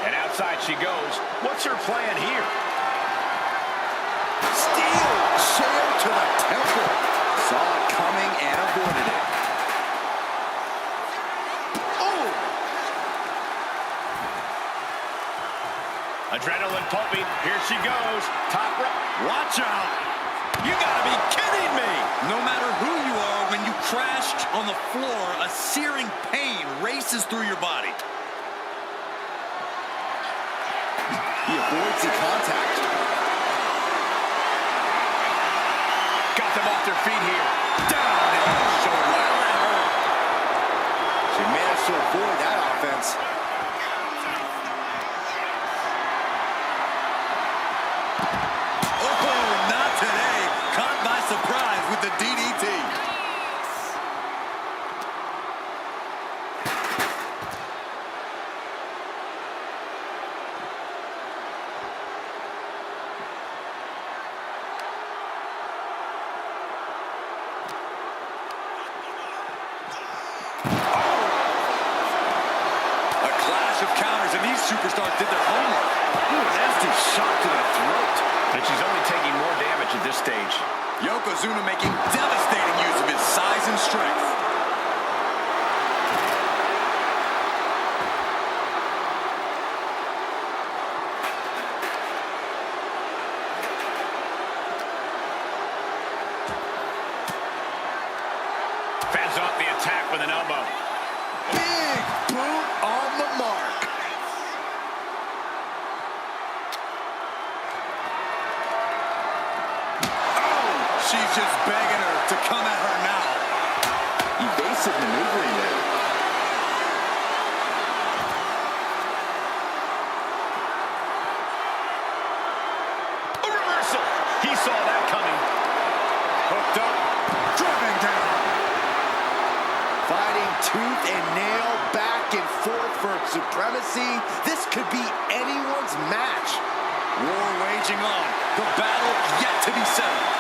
And outside she goes. What's her plan here? Steel chair to the temple. Saw it coming and avoided it. Oh! Adrenaline pumping. Here she goes. Top rope. Watch out. You gotta be kidding me. No matter who you are, when you crashed on the floor, a searing pain races through your body. He avoids the contact. Got them off their feet here. Down in the shoulder. She managed to avoid that offense. Oh, not today. Caught by surprise with the DDT. A clash of counters, and these superstars did their homework. Ooh, nasty shot to the throat. And she's only taking more damage at this stage. Yokozuna making devastating use of his size and strength. Fends off the attack with an elbow. Big boot on the mark. She's just begging her to come at her now. Evasive maneuvering there. A reversal. He saw that coming. Hooked up. Driven down. Fighting tooth and nail, back and forth for supremacy. This could be anyone's match. War waging on. The battle yet to be settled.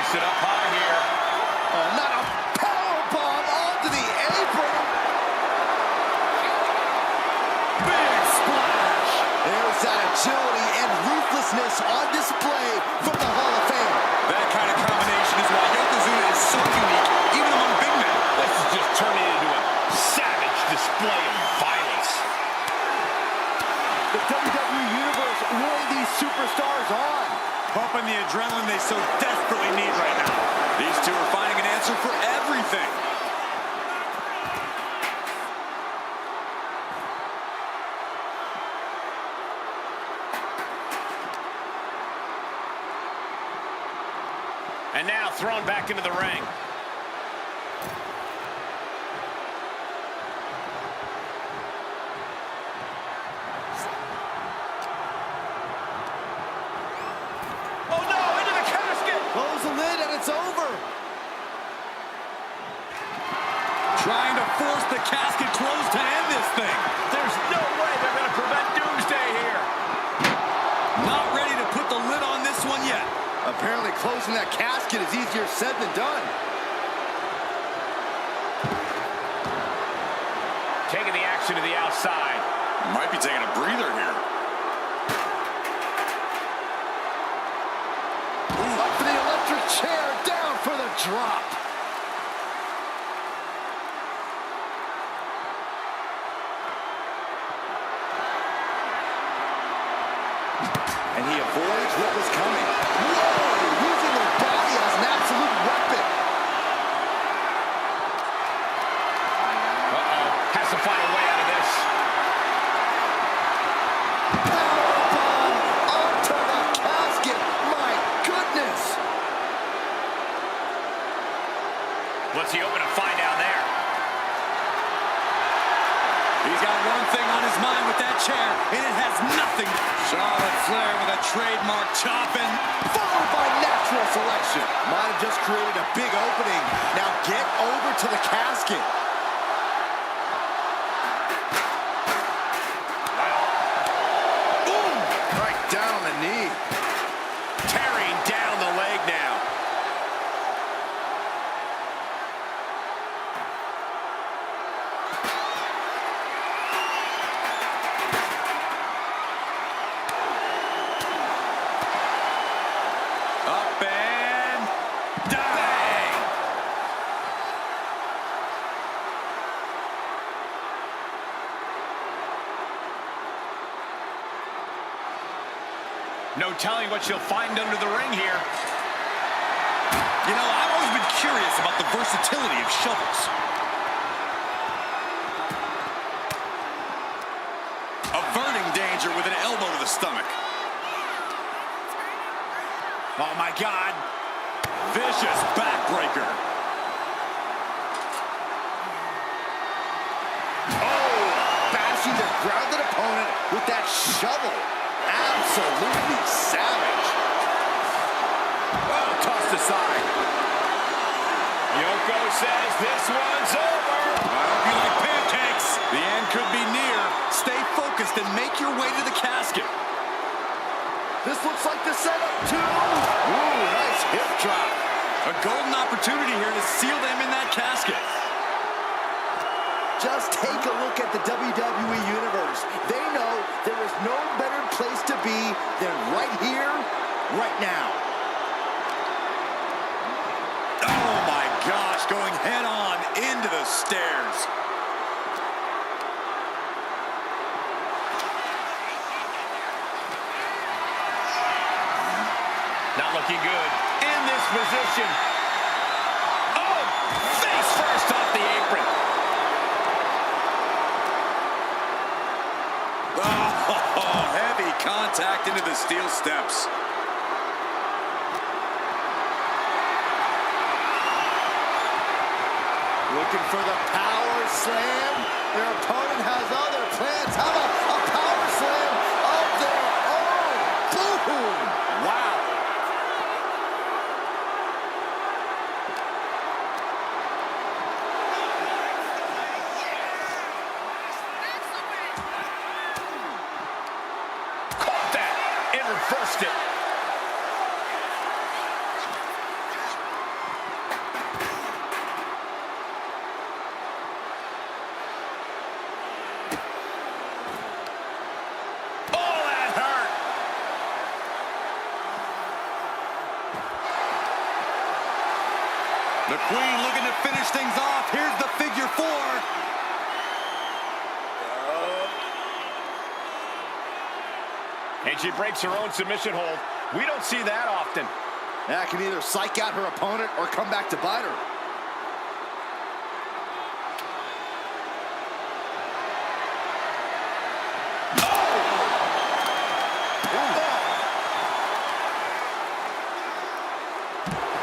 Lifts it up high here. Oh, not a powerbomb onto the apron. Big splash. There's that agility and ruthlessness on display from the Hall of Fame. That kind of combination is why Yokozuna is so unique, even among big men. This is just turning into a savage display of violence. The WWE Universe really these superstars on. Pumping the adrenaline they so desperately need right now. These two are finding an answer for everything. And now thrown back into the ring. Oh no, into the casket! Close the lid and it's over. Trying to force the casket closed to end this thing. There's no way they're going to prevent Doomsday here. Not ready to put the lid on this one yet. Apparently closing that casket is easier said than done. Taking the action to the outside. Might be taking a breather here. Up for the electric chair, down for the drop. And he avoids what was coming. Whoa! Using their body as an absolute weapon. Uh-oh. Has to find a way out of this. Powerbomb onto the casket. My goodness. What's he hoping to find down there? He's got one thing on his mind with that chair, and it has nothing. Charlotte Flair with a trademark chopping. Followed by natural selection. Might have just created a big opening. Now get over to the casket. Boom! Right down on the knee. Tearing down the leg now. Up and bang! No telling what she'll find under the ring here. You know, I've always been curious about the versatility of shovels. Averting danger with an elbow to the stomach. Oh my God. Vicious backbreaker. Oh, bashing their grounded opponent with that shovel. Absolutely savage. Oh, tossed aside. Yoko says this one's over. I hope you like pancakes. The end could be near. Stay focused and make your way to the casket. This looks like the setup too. Ooh, nice hip drop. A golden opportunity here to seal them in that casket. Just take a look at the WWE Universe. They know there is no better place to be than right here, right now. Oh my gosh, going head on into the stairs. Not looking good in this position. Oh, face first off the apron. Oh, heavy contact into the steel steps. Looking for the power slam. Their opponent has other plans. How about a power slam of their own? Boom! Wow. Caught that and reversed it. The Queen looking to finish things off. Here's the figure 4. And she breaks her own submission hold. We don't see that often. That can either psych out her opponent or come back to bite her.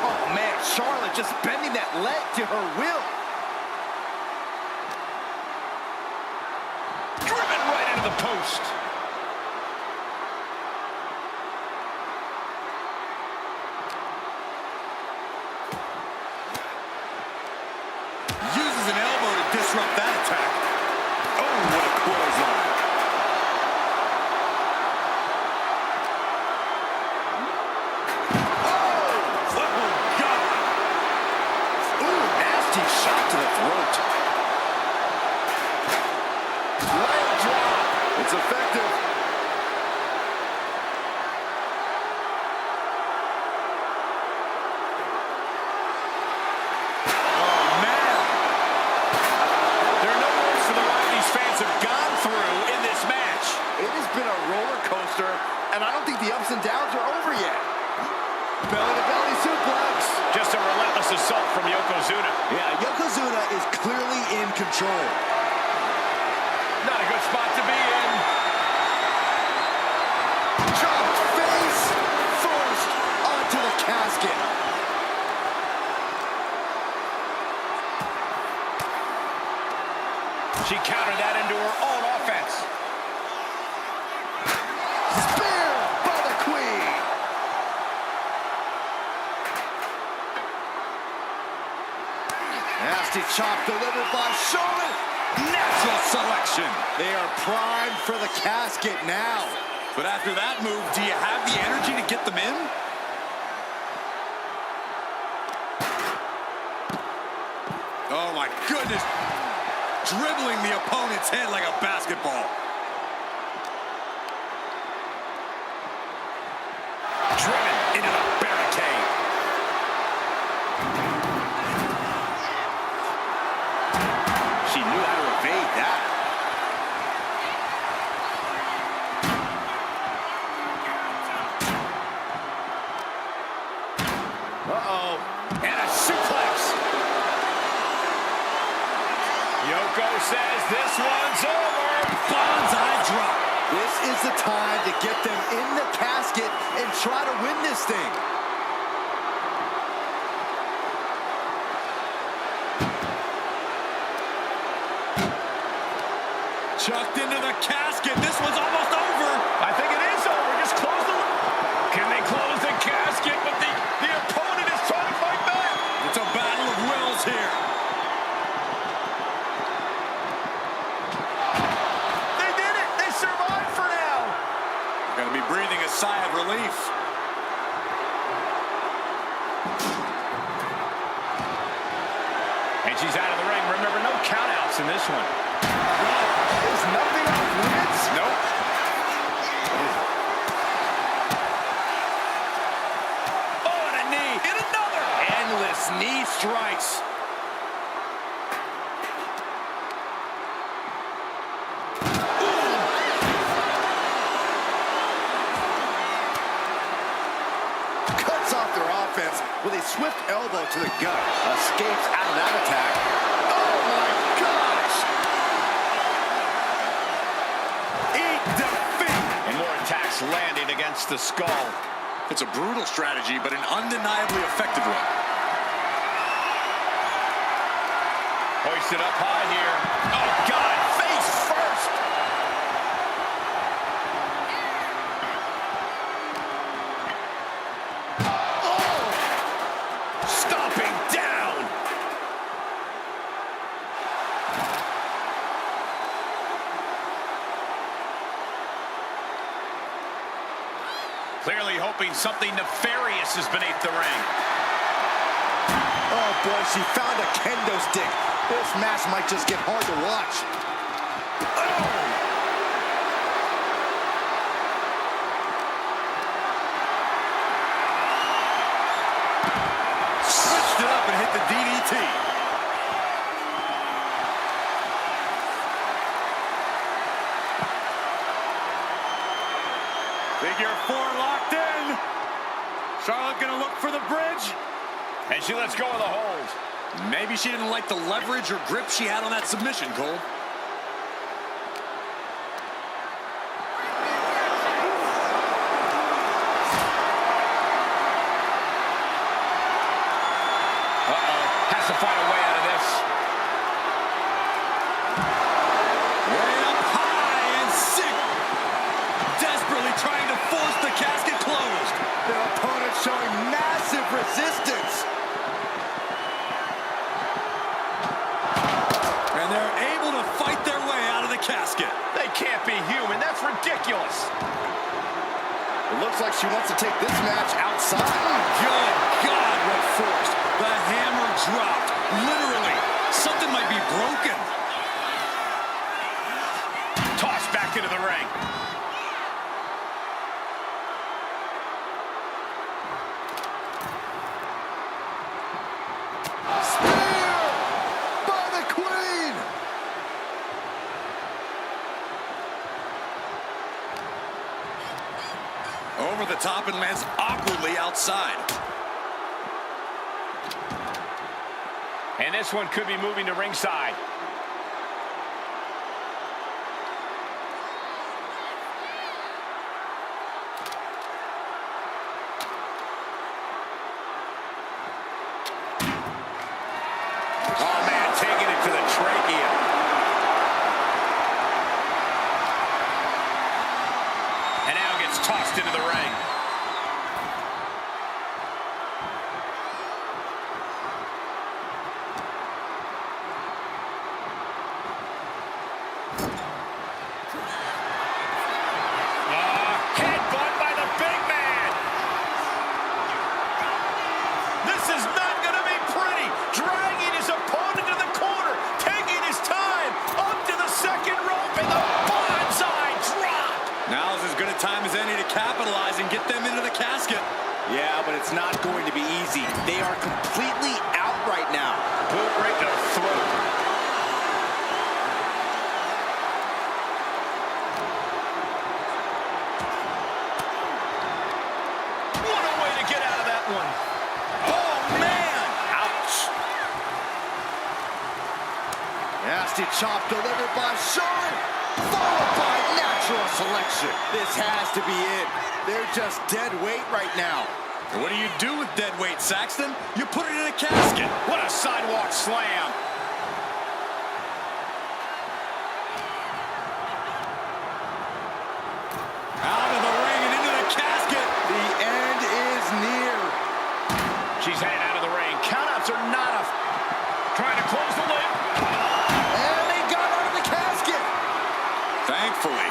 Oh, man, Charlotte just bending that leg to her will. Driven right into the post. Uses an elbow to disrupt that attack. Oh, what a clothesline. Oh, God. Ooh, nasty shot to the throat. Leg drop. It's effective. It has been a roller coaster, and I don't think the ups and downs are over yet. Belly-to-belly suplex. Just a relentless assault from Yokozuna. Yeah, Yokozuna is clearly in control. Not a good spot to be in. Dropped face first onto the casket. She countered that into her own offense. Spear by the Queen. Nasty chop delivered by Charlotte. Natural selection. They are primed for the casket now. But after that move, do you have the energy to get them in? Oh, my goodness. Dribbling the opponent's head like a basketball. Driven into the barricade. She knew how to evade that. Uh-oh. And a suplex. Yoko says this one's over. Bonsai drop. This is the time to get them in the casket and try to win this thing. Chucked into the casket. This one's almost over. I think it is over. Just close the... Can they close the casket? But the opponent is trying to fight back. It's a battle of wills here. They did it. They survived for now. Gonna be breathing a sigh of relief. And she's out of the ring. Remember, no countouts in this one. There's nothing off limits. Nope. Oh, and a knee. And another. Endless knee strikes. Cuts off their offense with a swift elbow to the gut. Escapes out of that attack. Oh my gosh! Eat defeat. And more attacks landing against the skull. It's a brutal strategy, but an undeniably effective one. Hoisted up high here. Oh, God, face first. Oh! Stomping down! Clearly hoping something nefarious is beneath the ring. Oh boy, she found a kendo stick. This match might just get hard to watch. Switched it up and hit the DDT. Figure 4 locked in. Charlotte gonna look for the bridge. And she lets go of the hold. Maybe she didn't like the leverage or grip she had on that submission, Cole. Has to find a way out of this. Way up high and sick. Desperately trying to force the casket closed. Their opponent showing massive resistance. And they're able to fight their way out of the casket. They can't be human. That's ridiculous. It looks like she wants to take this match outside. Good God, what force. The hammer dropped. Literally, something might be broken. Tossed back into the ring. Spear by the Queen. Over the top and lands awkwardly outside. And this one could be moving to ringside. Oh, man, taking it to the trachea. And now gets tossed into the ring. Headbutt by the big man. This is not going to be pretty. Dragging his opponent to the corner, taking his time, up to the second rope, and the bonsai drop. Now's as good a time as any to capitalize and get them into the casket. Yeah, but it's not going to be easy. They are completely out right now. Boot right to the throat. What a way to get out of that one. Oh, man! Ouch. Nasty chop delivered by Charlotte, followed by natural selection. This has to be it. They're just dead weight right now. And what do you do with dead weight, Saxton? You put it in a casket. What a sidewalk slam. Out of the ring and into the casket. The end is near. She's headed out of the ring. Countouts are not enough. Trying to close the lid. And they got out of the casket. Thankfully.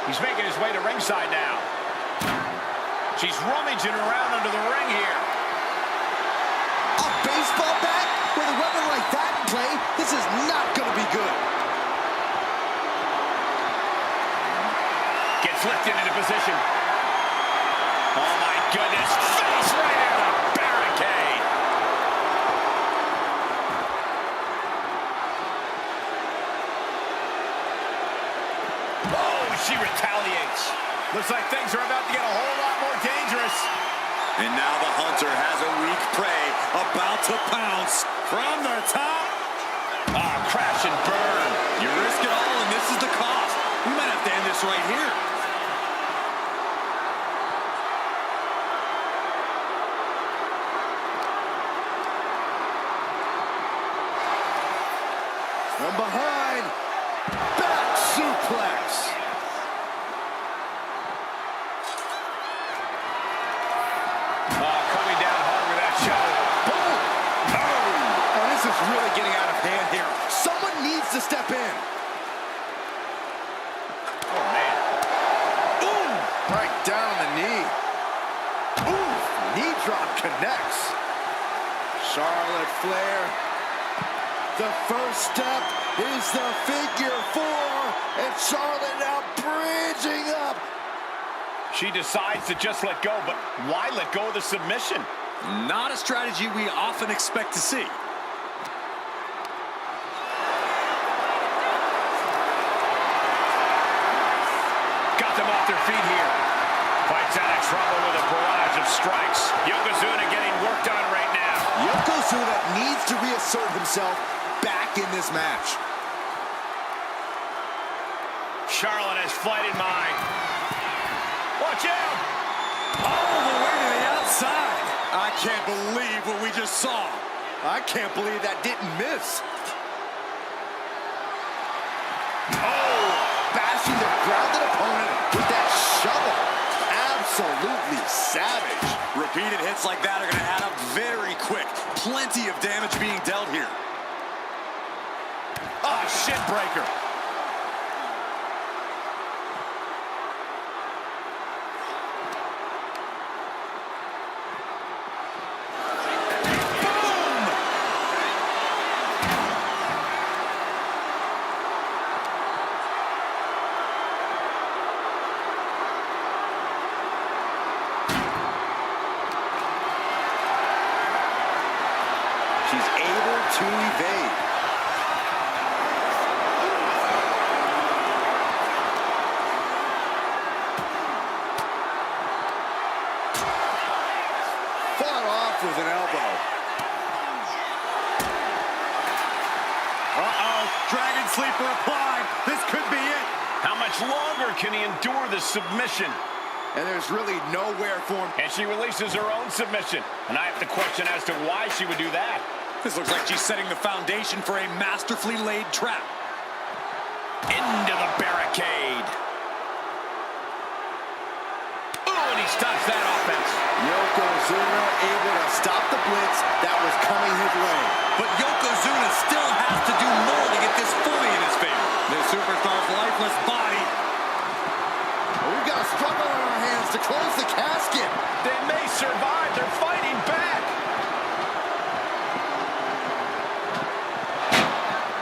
He's making his way to ringside now. She's rummaging around under the ring here. A baseball bat with a weapon like that in play. This is not going to be good. Gets lifted into position. Oh my goodness. Face right into the barricade. Oh, she retaliates. Looks like things are about to get a whole lot more dangerous. And now the hunter has a weak prey about to pounce from the top. Ah, crash and burn. You risk it all, and this is the cost. We might have to end this right here. From behind, back suplex. Coming down hard with that shot. Boom! Oh, this is really getting out of hand here. Someone needs to step in. Oh, man. Ooh! Right down on the knee. Ooh! Knee drop connects. Charlotte Flair. The first step is the figure 4. And Charlotte now bridging up. She decides to just let go, but why let go of the submission? Not a strategy we often expect to see. Got them off their feet here. Fights out of trouble with a barrage of strikes. Yokozuna getting worked on right now. Yokozuna needs to reassert himself back in this match. Charlotte has flight in mind. Watch out! All the way to the outside. I can't believe what we just saw. I can't believe that didn't miss. Oh! Bashing the grounded opponent with that shovel. Absolutely savage. Repeated hits like that are going to add up very quick. Plenty of damage being dealt here. Ah, shin breaker. She's able to evade. Fought off with an elbow. Uh-oh, Dragon Sleeper applied. This could be it. How much longer can he endure this submission? And there's really nowhere for him. And she releases her own submission. And I have to question as to why she would do that. This looks like she's setting the foundation for a masterfully laid trap. Into the barricade. Oh, and he stops that offense. Yokozuna able to stop the blitz that was coming his way. But Yokozuna still has to do more to get this fully in his favor. The superstar's lifeless body. We've got a struggle on our hands to close the casket. They may survive. They're fighting back.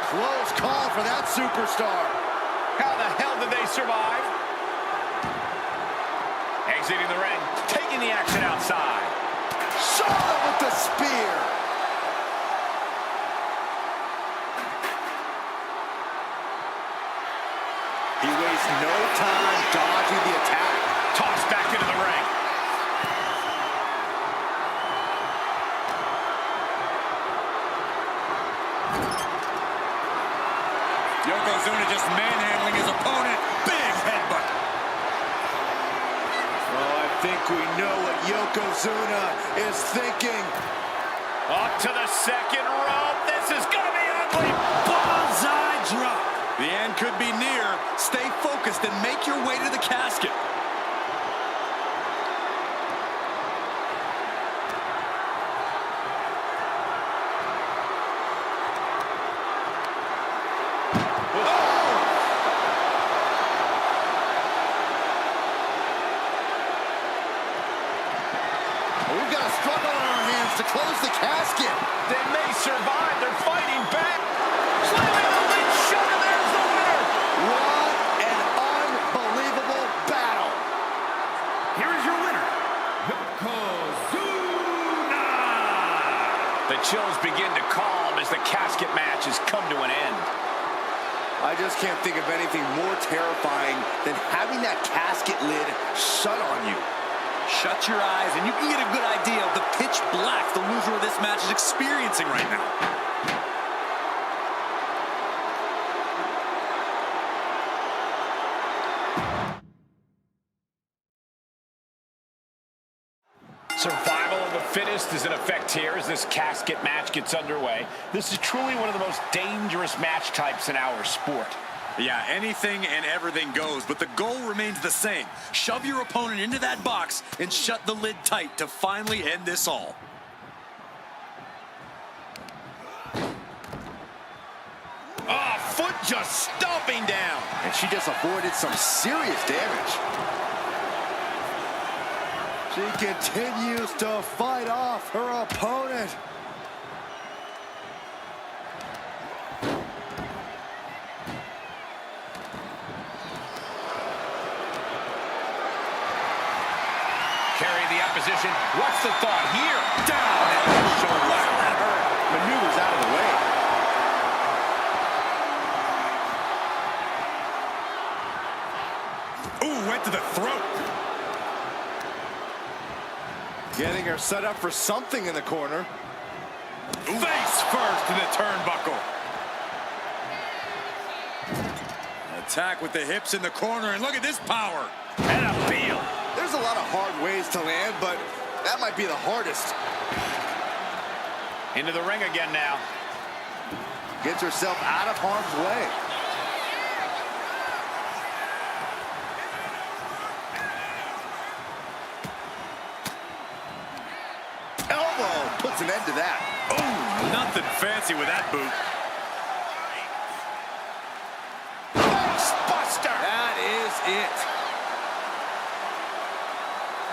Close call for that superstar. How the hell did they survive? Exiting the ring, taking the action outside. Charlotte with the spear. He wastes no time dodging the attack. Tossed back into the ring. Yokozuna just manhandling his opponent. Big headbutt. Oh, I think we know what Yokozuna is thinking. Up to the second rope. This is gonna be ugly. Bullseye drop. The end could be near. Stay focused and make your way to the casket. We've got a struggle on our hands to close the casket. They may survive. They're fighting back. Slamming the lid shut, and there's the winner. What an unbelievable battle. Here is your winner, Yokozuna! The chills begin to calm as the casket match has come to an end. I just can't think of anything more terrifying than having that casket lid shut on you. Shut your eyes and you can get a good idea of the pitch black the loser of this match is experiencing right now. Survival of the fittest is in effect here as this casket match gets underway. This is truly one of the most dangerous match types in our sport. Yeah, anything and everything goes, but the goal remains the same. Shove your opponent into that box and shut the lid tight to finally end this all. Oh, foot just stomping down. And she just avoided some serious damage. She continues to fight off her opponent. combination. What's the thought here? Down and shoulder. That hurt. Maneuvers out of the way. Ooh, went to the throat. Getting her set up for something in the corner. Face first in the turnbuckle. Attack with the hips in the corner, and look at this power. And a heel. There's a lot of hard ways to land, but that might be the hardest. Into the ring again now. Gets herself out of harm's way. Elbow puts an end to that. Oh, nothing fancy with that boot. Buster! That is it.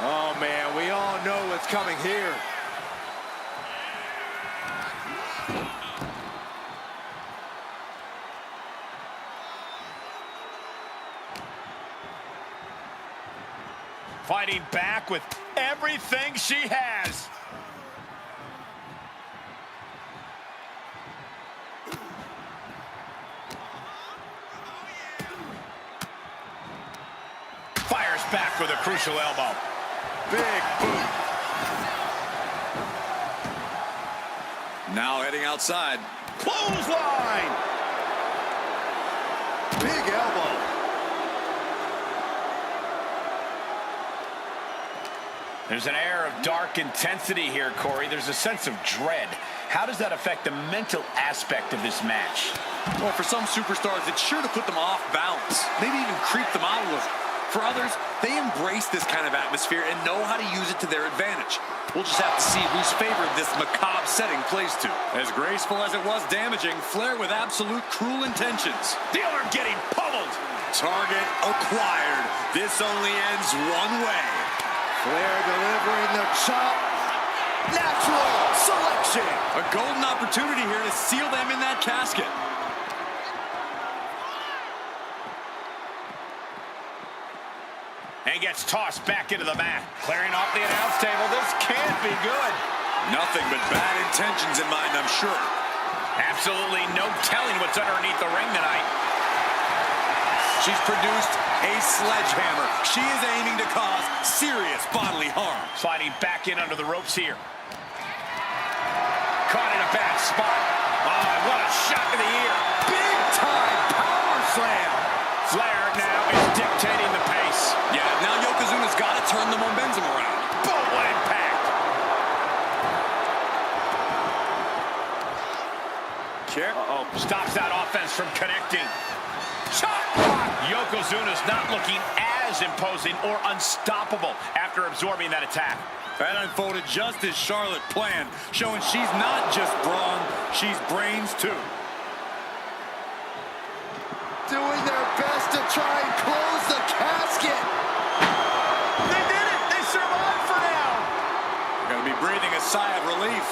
Oh, man, we all know what's coming here. Fighting back with everything she has. Fires back with a crucial elbow. Big boot. Now heading outside. Clothesline. Big elbow. There's an air of dark intensity here, Corey. There's a sense of dread. How does that affect the mental aspect of this match? Well, for some superstars, it's sure to put them off balance. Maybe even creep them out a little. For others, they embrace this kind of atmosphere and know how to use it to their advantage. We'll just have to see whose favor this macabre setting plays to. As graceful as it was damaging, Flair with absolute cruel intentions. The arm getting pummeled. Target acquired. This only ends one way. Flair delivering the chop. Natural selection. A golden opportunity here to seal them in that casket. And gets tossed back into the mat. Clearing off the announce table. This can't be good. Nothing but bad intentions in mind, I'm sure. Absolutely no telling what's underneath the ring tonight. She's produced a sledgehammer. She is aiming to cause serious bodily harm. Sliding back in under the ropes here. Caught in a bad spot. Oh, what a shot to the ear. Big time power slam. Flair now is dictating the pace. Yeah, now Yokozuna's got to turn the momentum around. Boom, what impact. Uh-oh, stops that offense from connecting. Chop block. Yokozuna's not looking as imposing or unstoppable after absorbing that attack. That unfolded just as Charlotte planned, showing she's not just brawn, she's brains too. Doing their best to try and close the casket. They did it! They survived for now! They're gonna be breathing a sigh of relief.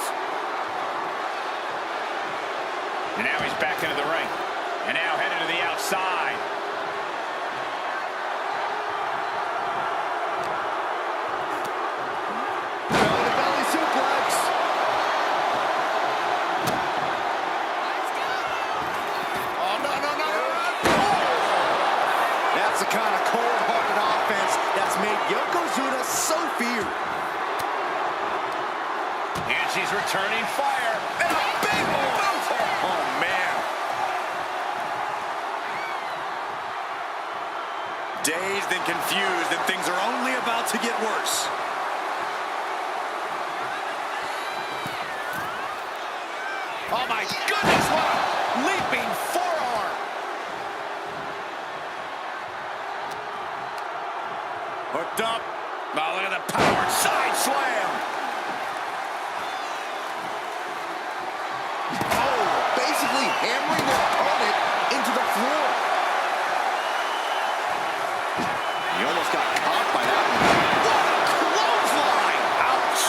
And now he's back into the ring. And now headed to the outside. Belly suplex. Oh, no. That's the kind of cold-hearted offense that's made Yokozuna so feared. And she's returning fire. And a big boot. Oh, man. Dazed and confused, and things are only about to get worse. Oh my goodness, what a leaping forearm. Hooked up. Oh, look at the power side slam. Oh, basically hammering their opponent into the floor. He almost got caught by that one. What a clothesline. Ouch.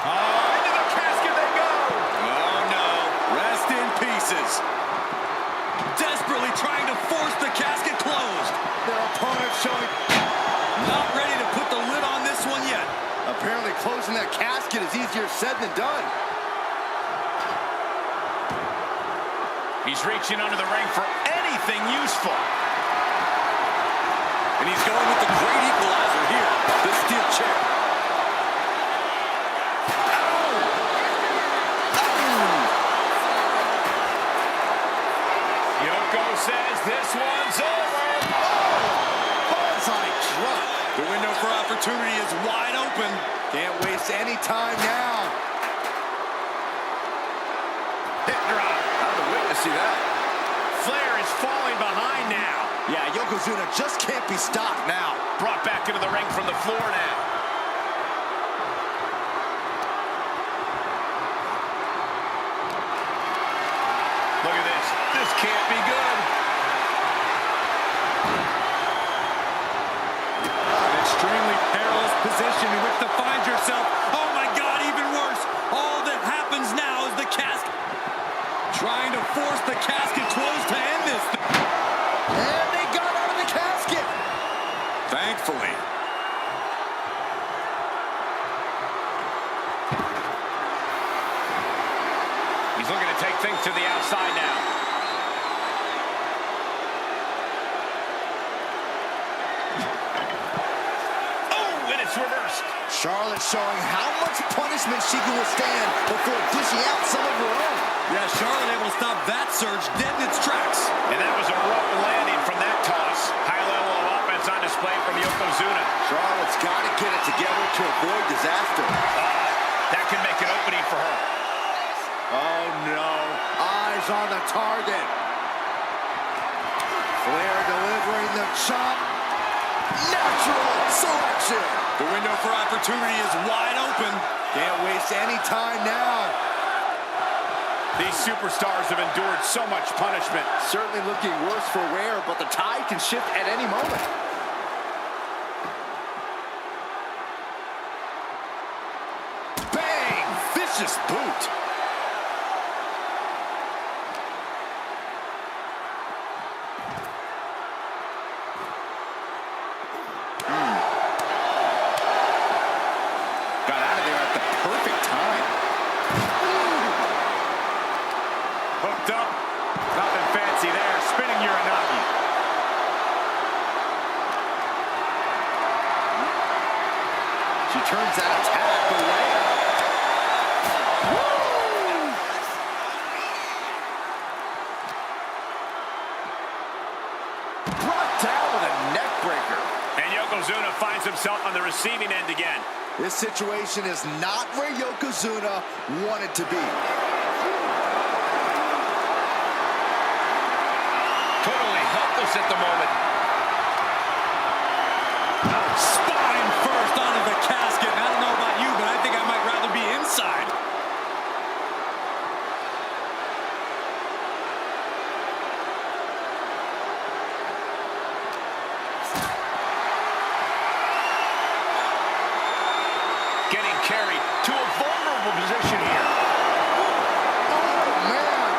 Oh, into the casket they go. Oh no, rest in pieces. Desperately trying to force the casket closed. Their opponent showing is easier said than done. He's reaching under the ring for anything useful. And he's going with the great equalizer here, the steel chair. Yoko says this one's over. Bullseye drop. The window for opportunity is wide open. Can't waste any time now. Hip drop. I've been waiting to see that. Flair is falling behind now. Yeah, Yokozuna just can't be stopped now. Brought back into the ring from the floor now. Look at this. This can't be good. An extremely perilous position in which to find yourself. Oh my God, even worse. All that happens now is the casket. Trying to force the casket closed to end this. And they got out of the casket. Thankfully. He's looking to take things to the outside now. Oh, and it's reversed. Charlotte showing how much punishment she can withstand before dishing out some of her own. Yeah, Charlotte able to stop that surge dead in its tracks. And that was a rough landing from that toss. High level of offense on display from Yokozuna. Charlotte's got to get it together to avoid disaster. That could make an opening for her. Oh, no. Eyes on the target. Flair delivering the chop. Natural selection. The window for opportunity is wide open. Can't waste any time now. These superstars have endured so much punishment. Certainly looking worse for wear, but the tide can shift at any moment. Bang! Vicious boot. Got out of there at the perfect time. Hooked up. Nothing fancy there. Spinning Uranagi. She turns that attack away. Brought down with a neck breaker. And Yokozuna finds himself on the receiving end again. This situation is not where Yokozuna wanted to be. Totally helpless at the moment. Spine first onto the casket. I don't know about you, but I think I might rather be inside. Getting carried to a vulnerable position here. Oh, man.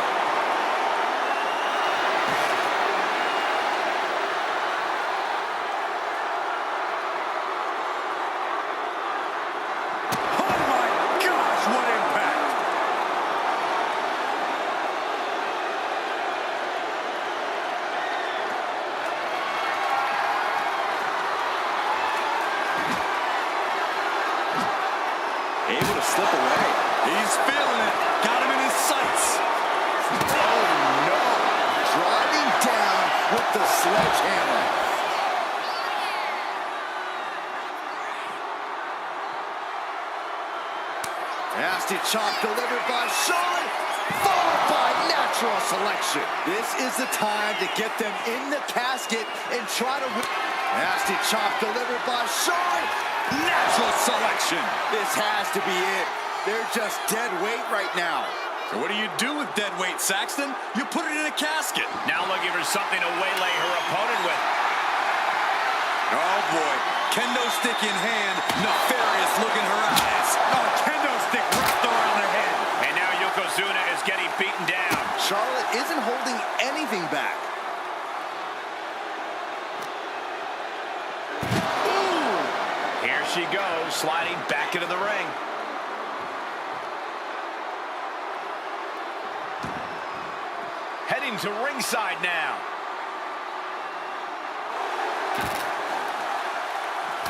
Oh my gosh, what impact! Able to slip away. He's feeling it. Got him in his sights. Oh, no. Driving down with the sledgehammer. Nasty chop delivered by Charlotte, followed by natural selection. This is the time to get them in the casket and try to win. Nasty chop delivered by Charlotte. Natural selection. This has to be it. They're just dead weight right now. So what do you do with dead weight, Saxton? You put it in a casket. Now looking for something to waylay her opponent with. Oh boy, kendo stick in hand, nefarious looking her eyes. Oh, kendo stick wrapped around her head. And now Yokozuna is getting beaten down. Charlotte isn't holding anything back. Here she goes, sliding back into the ring. heading to ringside now.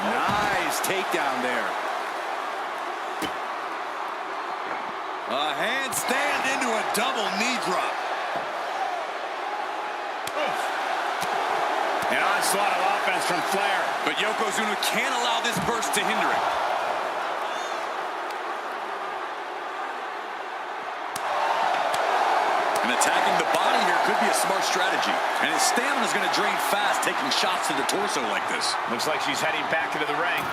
Nice takedown there. A handstand into a double knee drop. An onslaught of offense from Flair. But Yokozuna can't allow this burst to hinder it. And attacking the body here could be a smart strategy. And his stamina is going to drain fast, taking shots to the torso like this. Looks like she's heading back into the ring.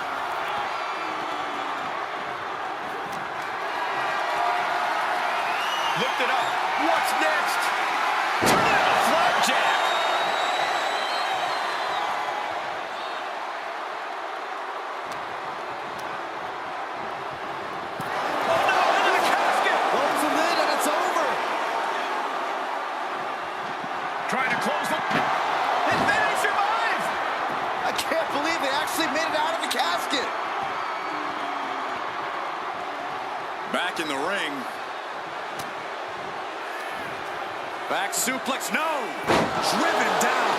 Lift it up. What's next? Turn it into a flapjack. Oh no, into the casket. Close the lid and it's over. Trying to close the... And then he survives! I can't believe they actually made it out of the casket. Back in the ring. Back suplex, no! Driven down.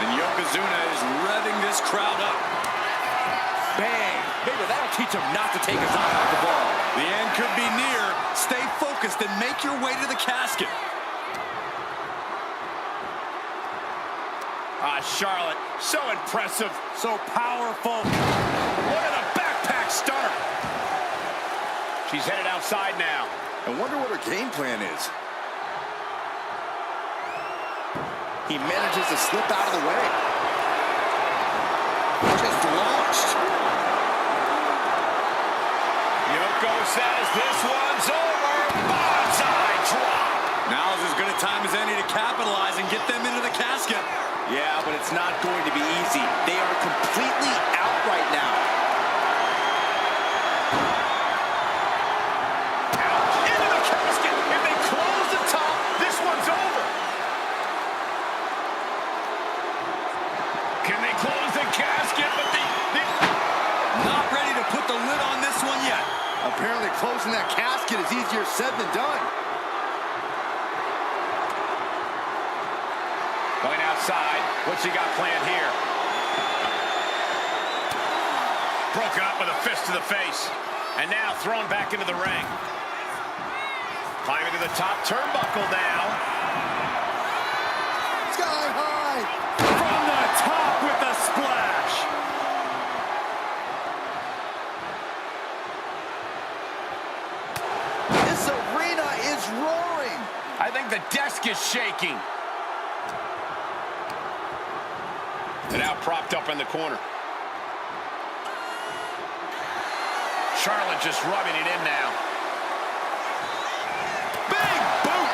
And Yokozuna is revving this crowd up. Bang. Maybe that'll teach him not to take his eye off the ball. The end could be near. Stay focused and make your way to the casket. Charlotte, so impressive. So powerful. Look at the backpack stunner. She's headed outside now. I wonder what her game plan is. He manages to slip out of the way. Just launched. Yoko says this one's over. Bonsai drop. Now's as good a time as any to capitalize and get them into the casket. Yeah, but it's not going to be easy. They are completely out right now. Into the casket. If they close the top, this one's over. Can they close the casket? But Not ready to put the lid on this one yet. Apparently closing that casket is easier said than done. going outside. What's he got planned here? Broken up with a fist to the face. And now thrown back into the ring. Climbing to the top turnbuckle now. Sky high. From the top with the splash. This arena is roaring. I think the desk is shaking. And now propped up in the corner. Charlotte just rubbing it in now. Big boot!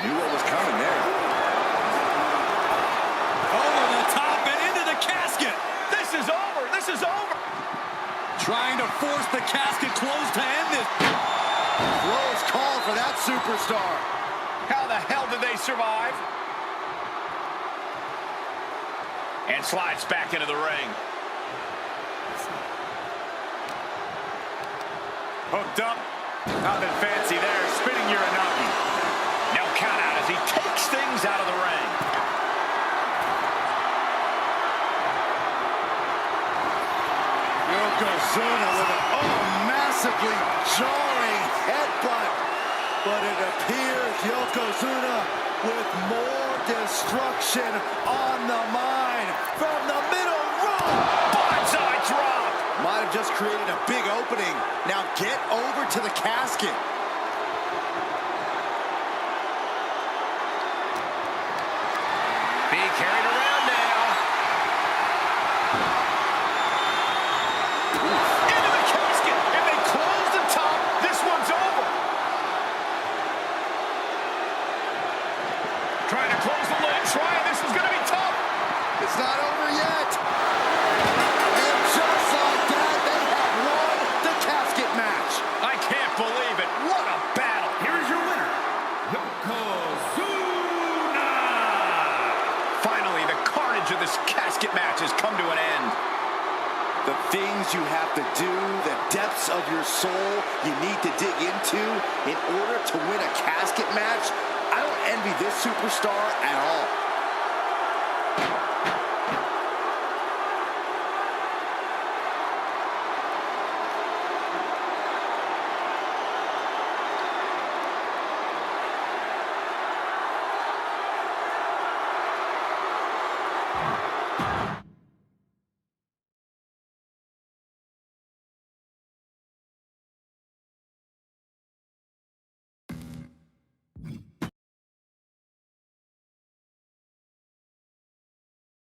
Knew what was coming there. Over the top and into the casket. This is over! This is over! Trying to force the casket closed to end this. Close call for that superstar. How the hell did they survive? And slides back into the ring. Hooked up. Nothing fancy there. Spinning Uranagi. No count out as he takes things out of the ring. Yokozuna with a massively jarring headbutt. But it appears Yokozuna with more destruction on the mind from the middle rope. Bonsai drop. Might have just created a big opening. Now get over to the casket. Being carried around now. Into the casket. If they close the top, this one's over. Trying to close the lid. This is going to be tough. It's not over yet. And just like that, they have won the casket match. I can't believe it. What a battle. Here is your winner, Yokozuna. Finally of this casket match has come to an end. The things you have to do, the depths of your soul you need to dig into in order to win a casket match. I don't envy this superstar at all.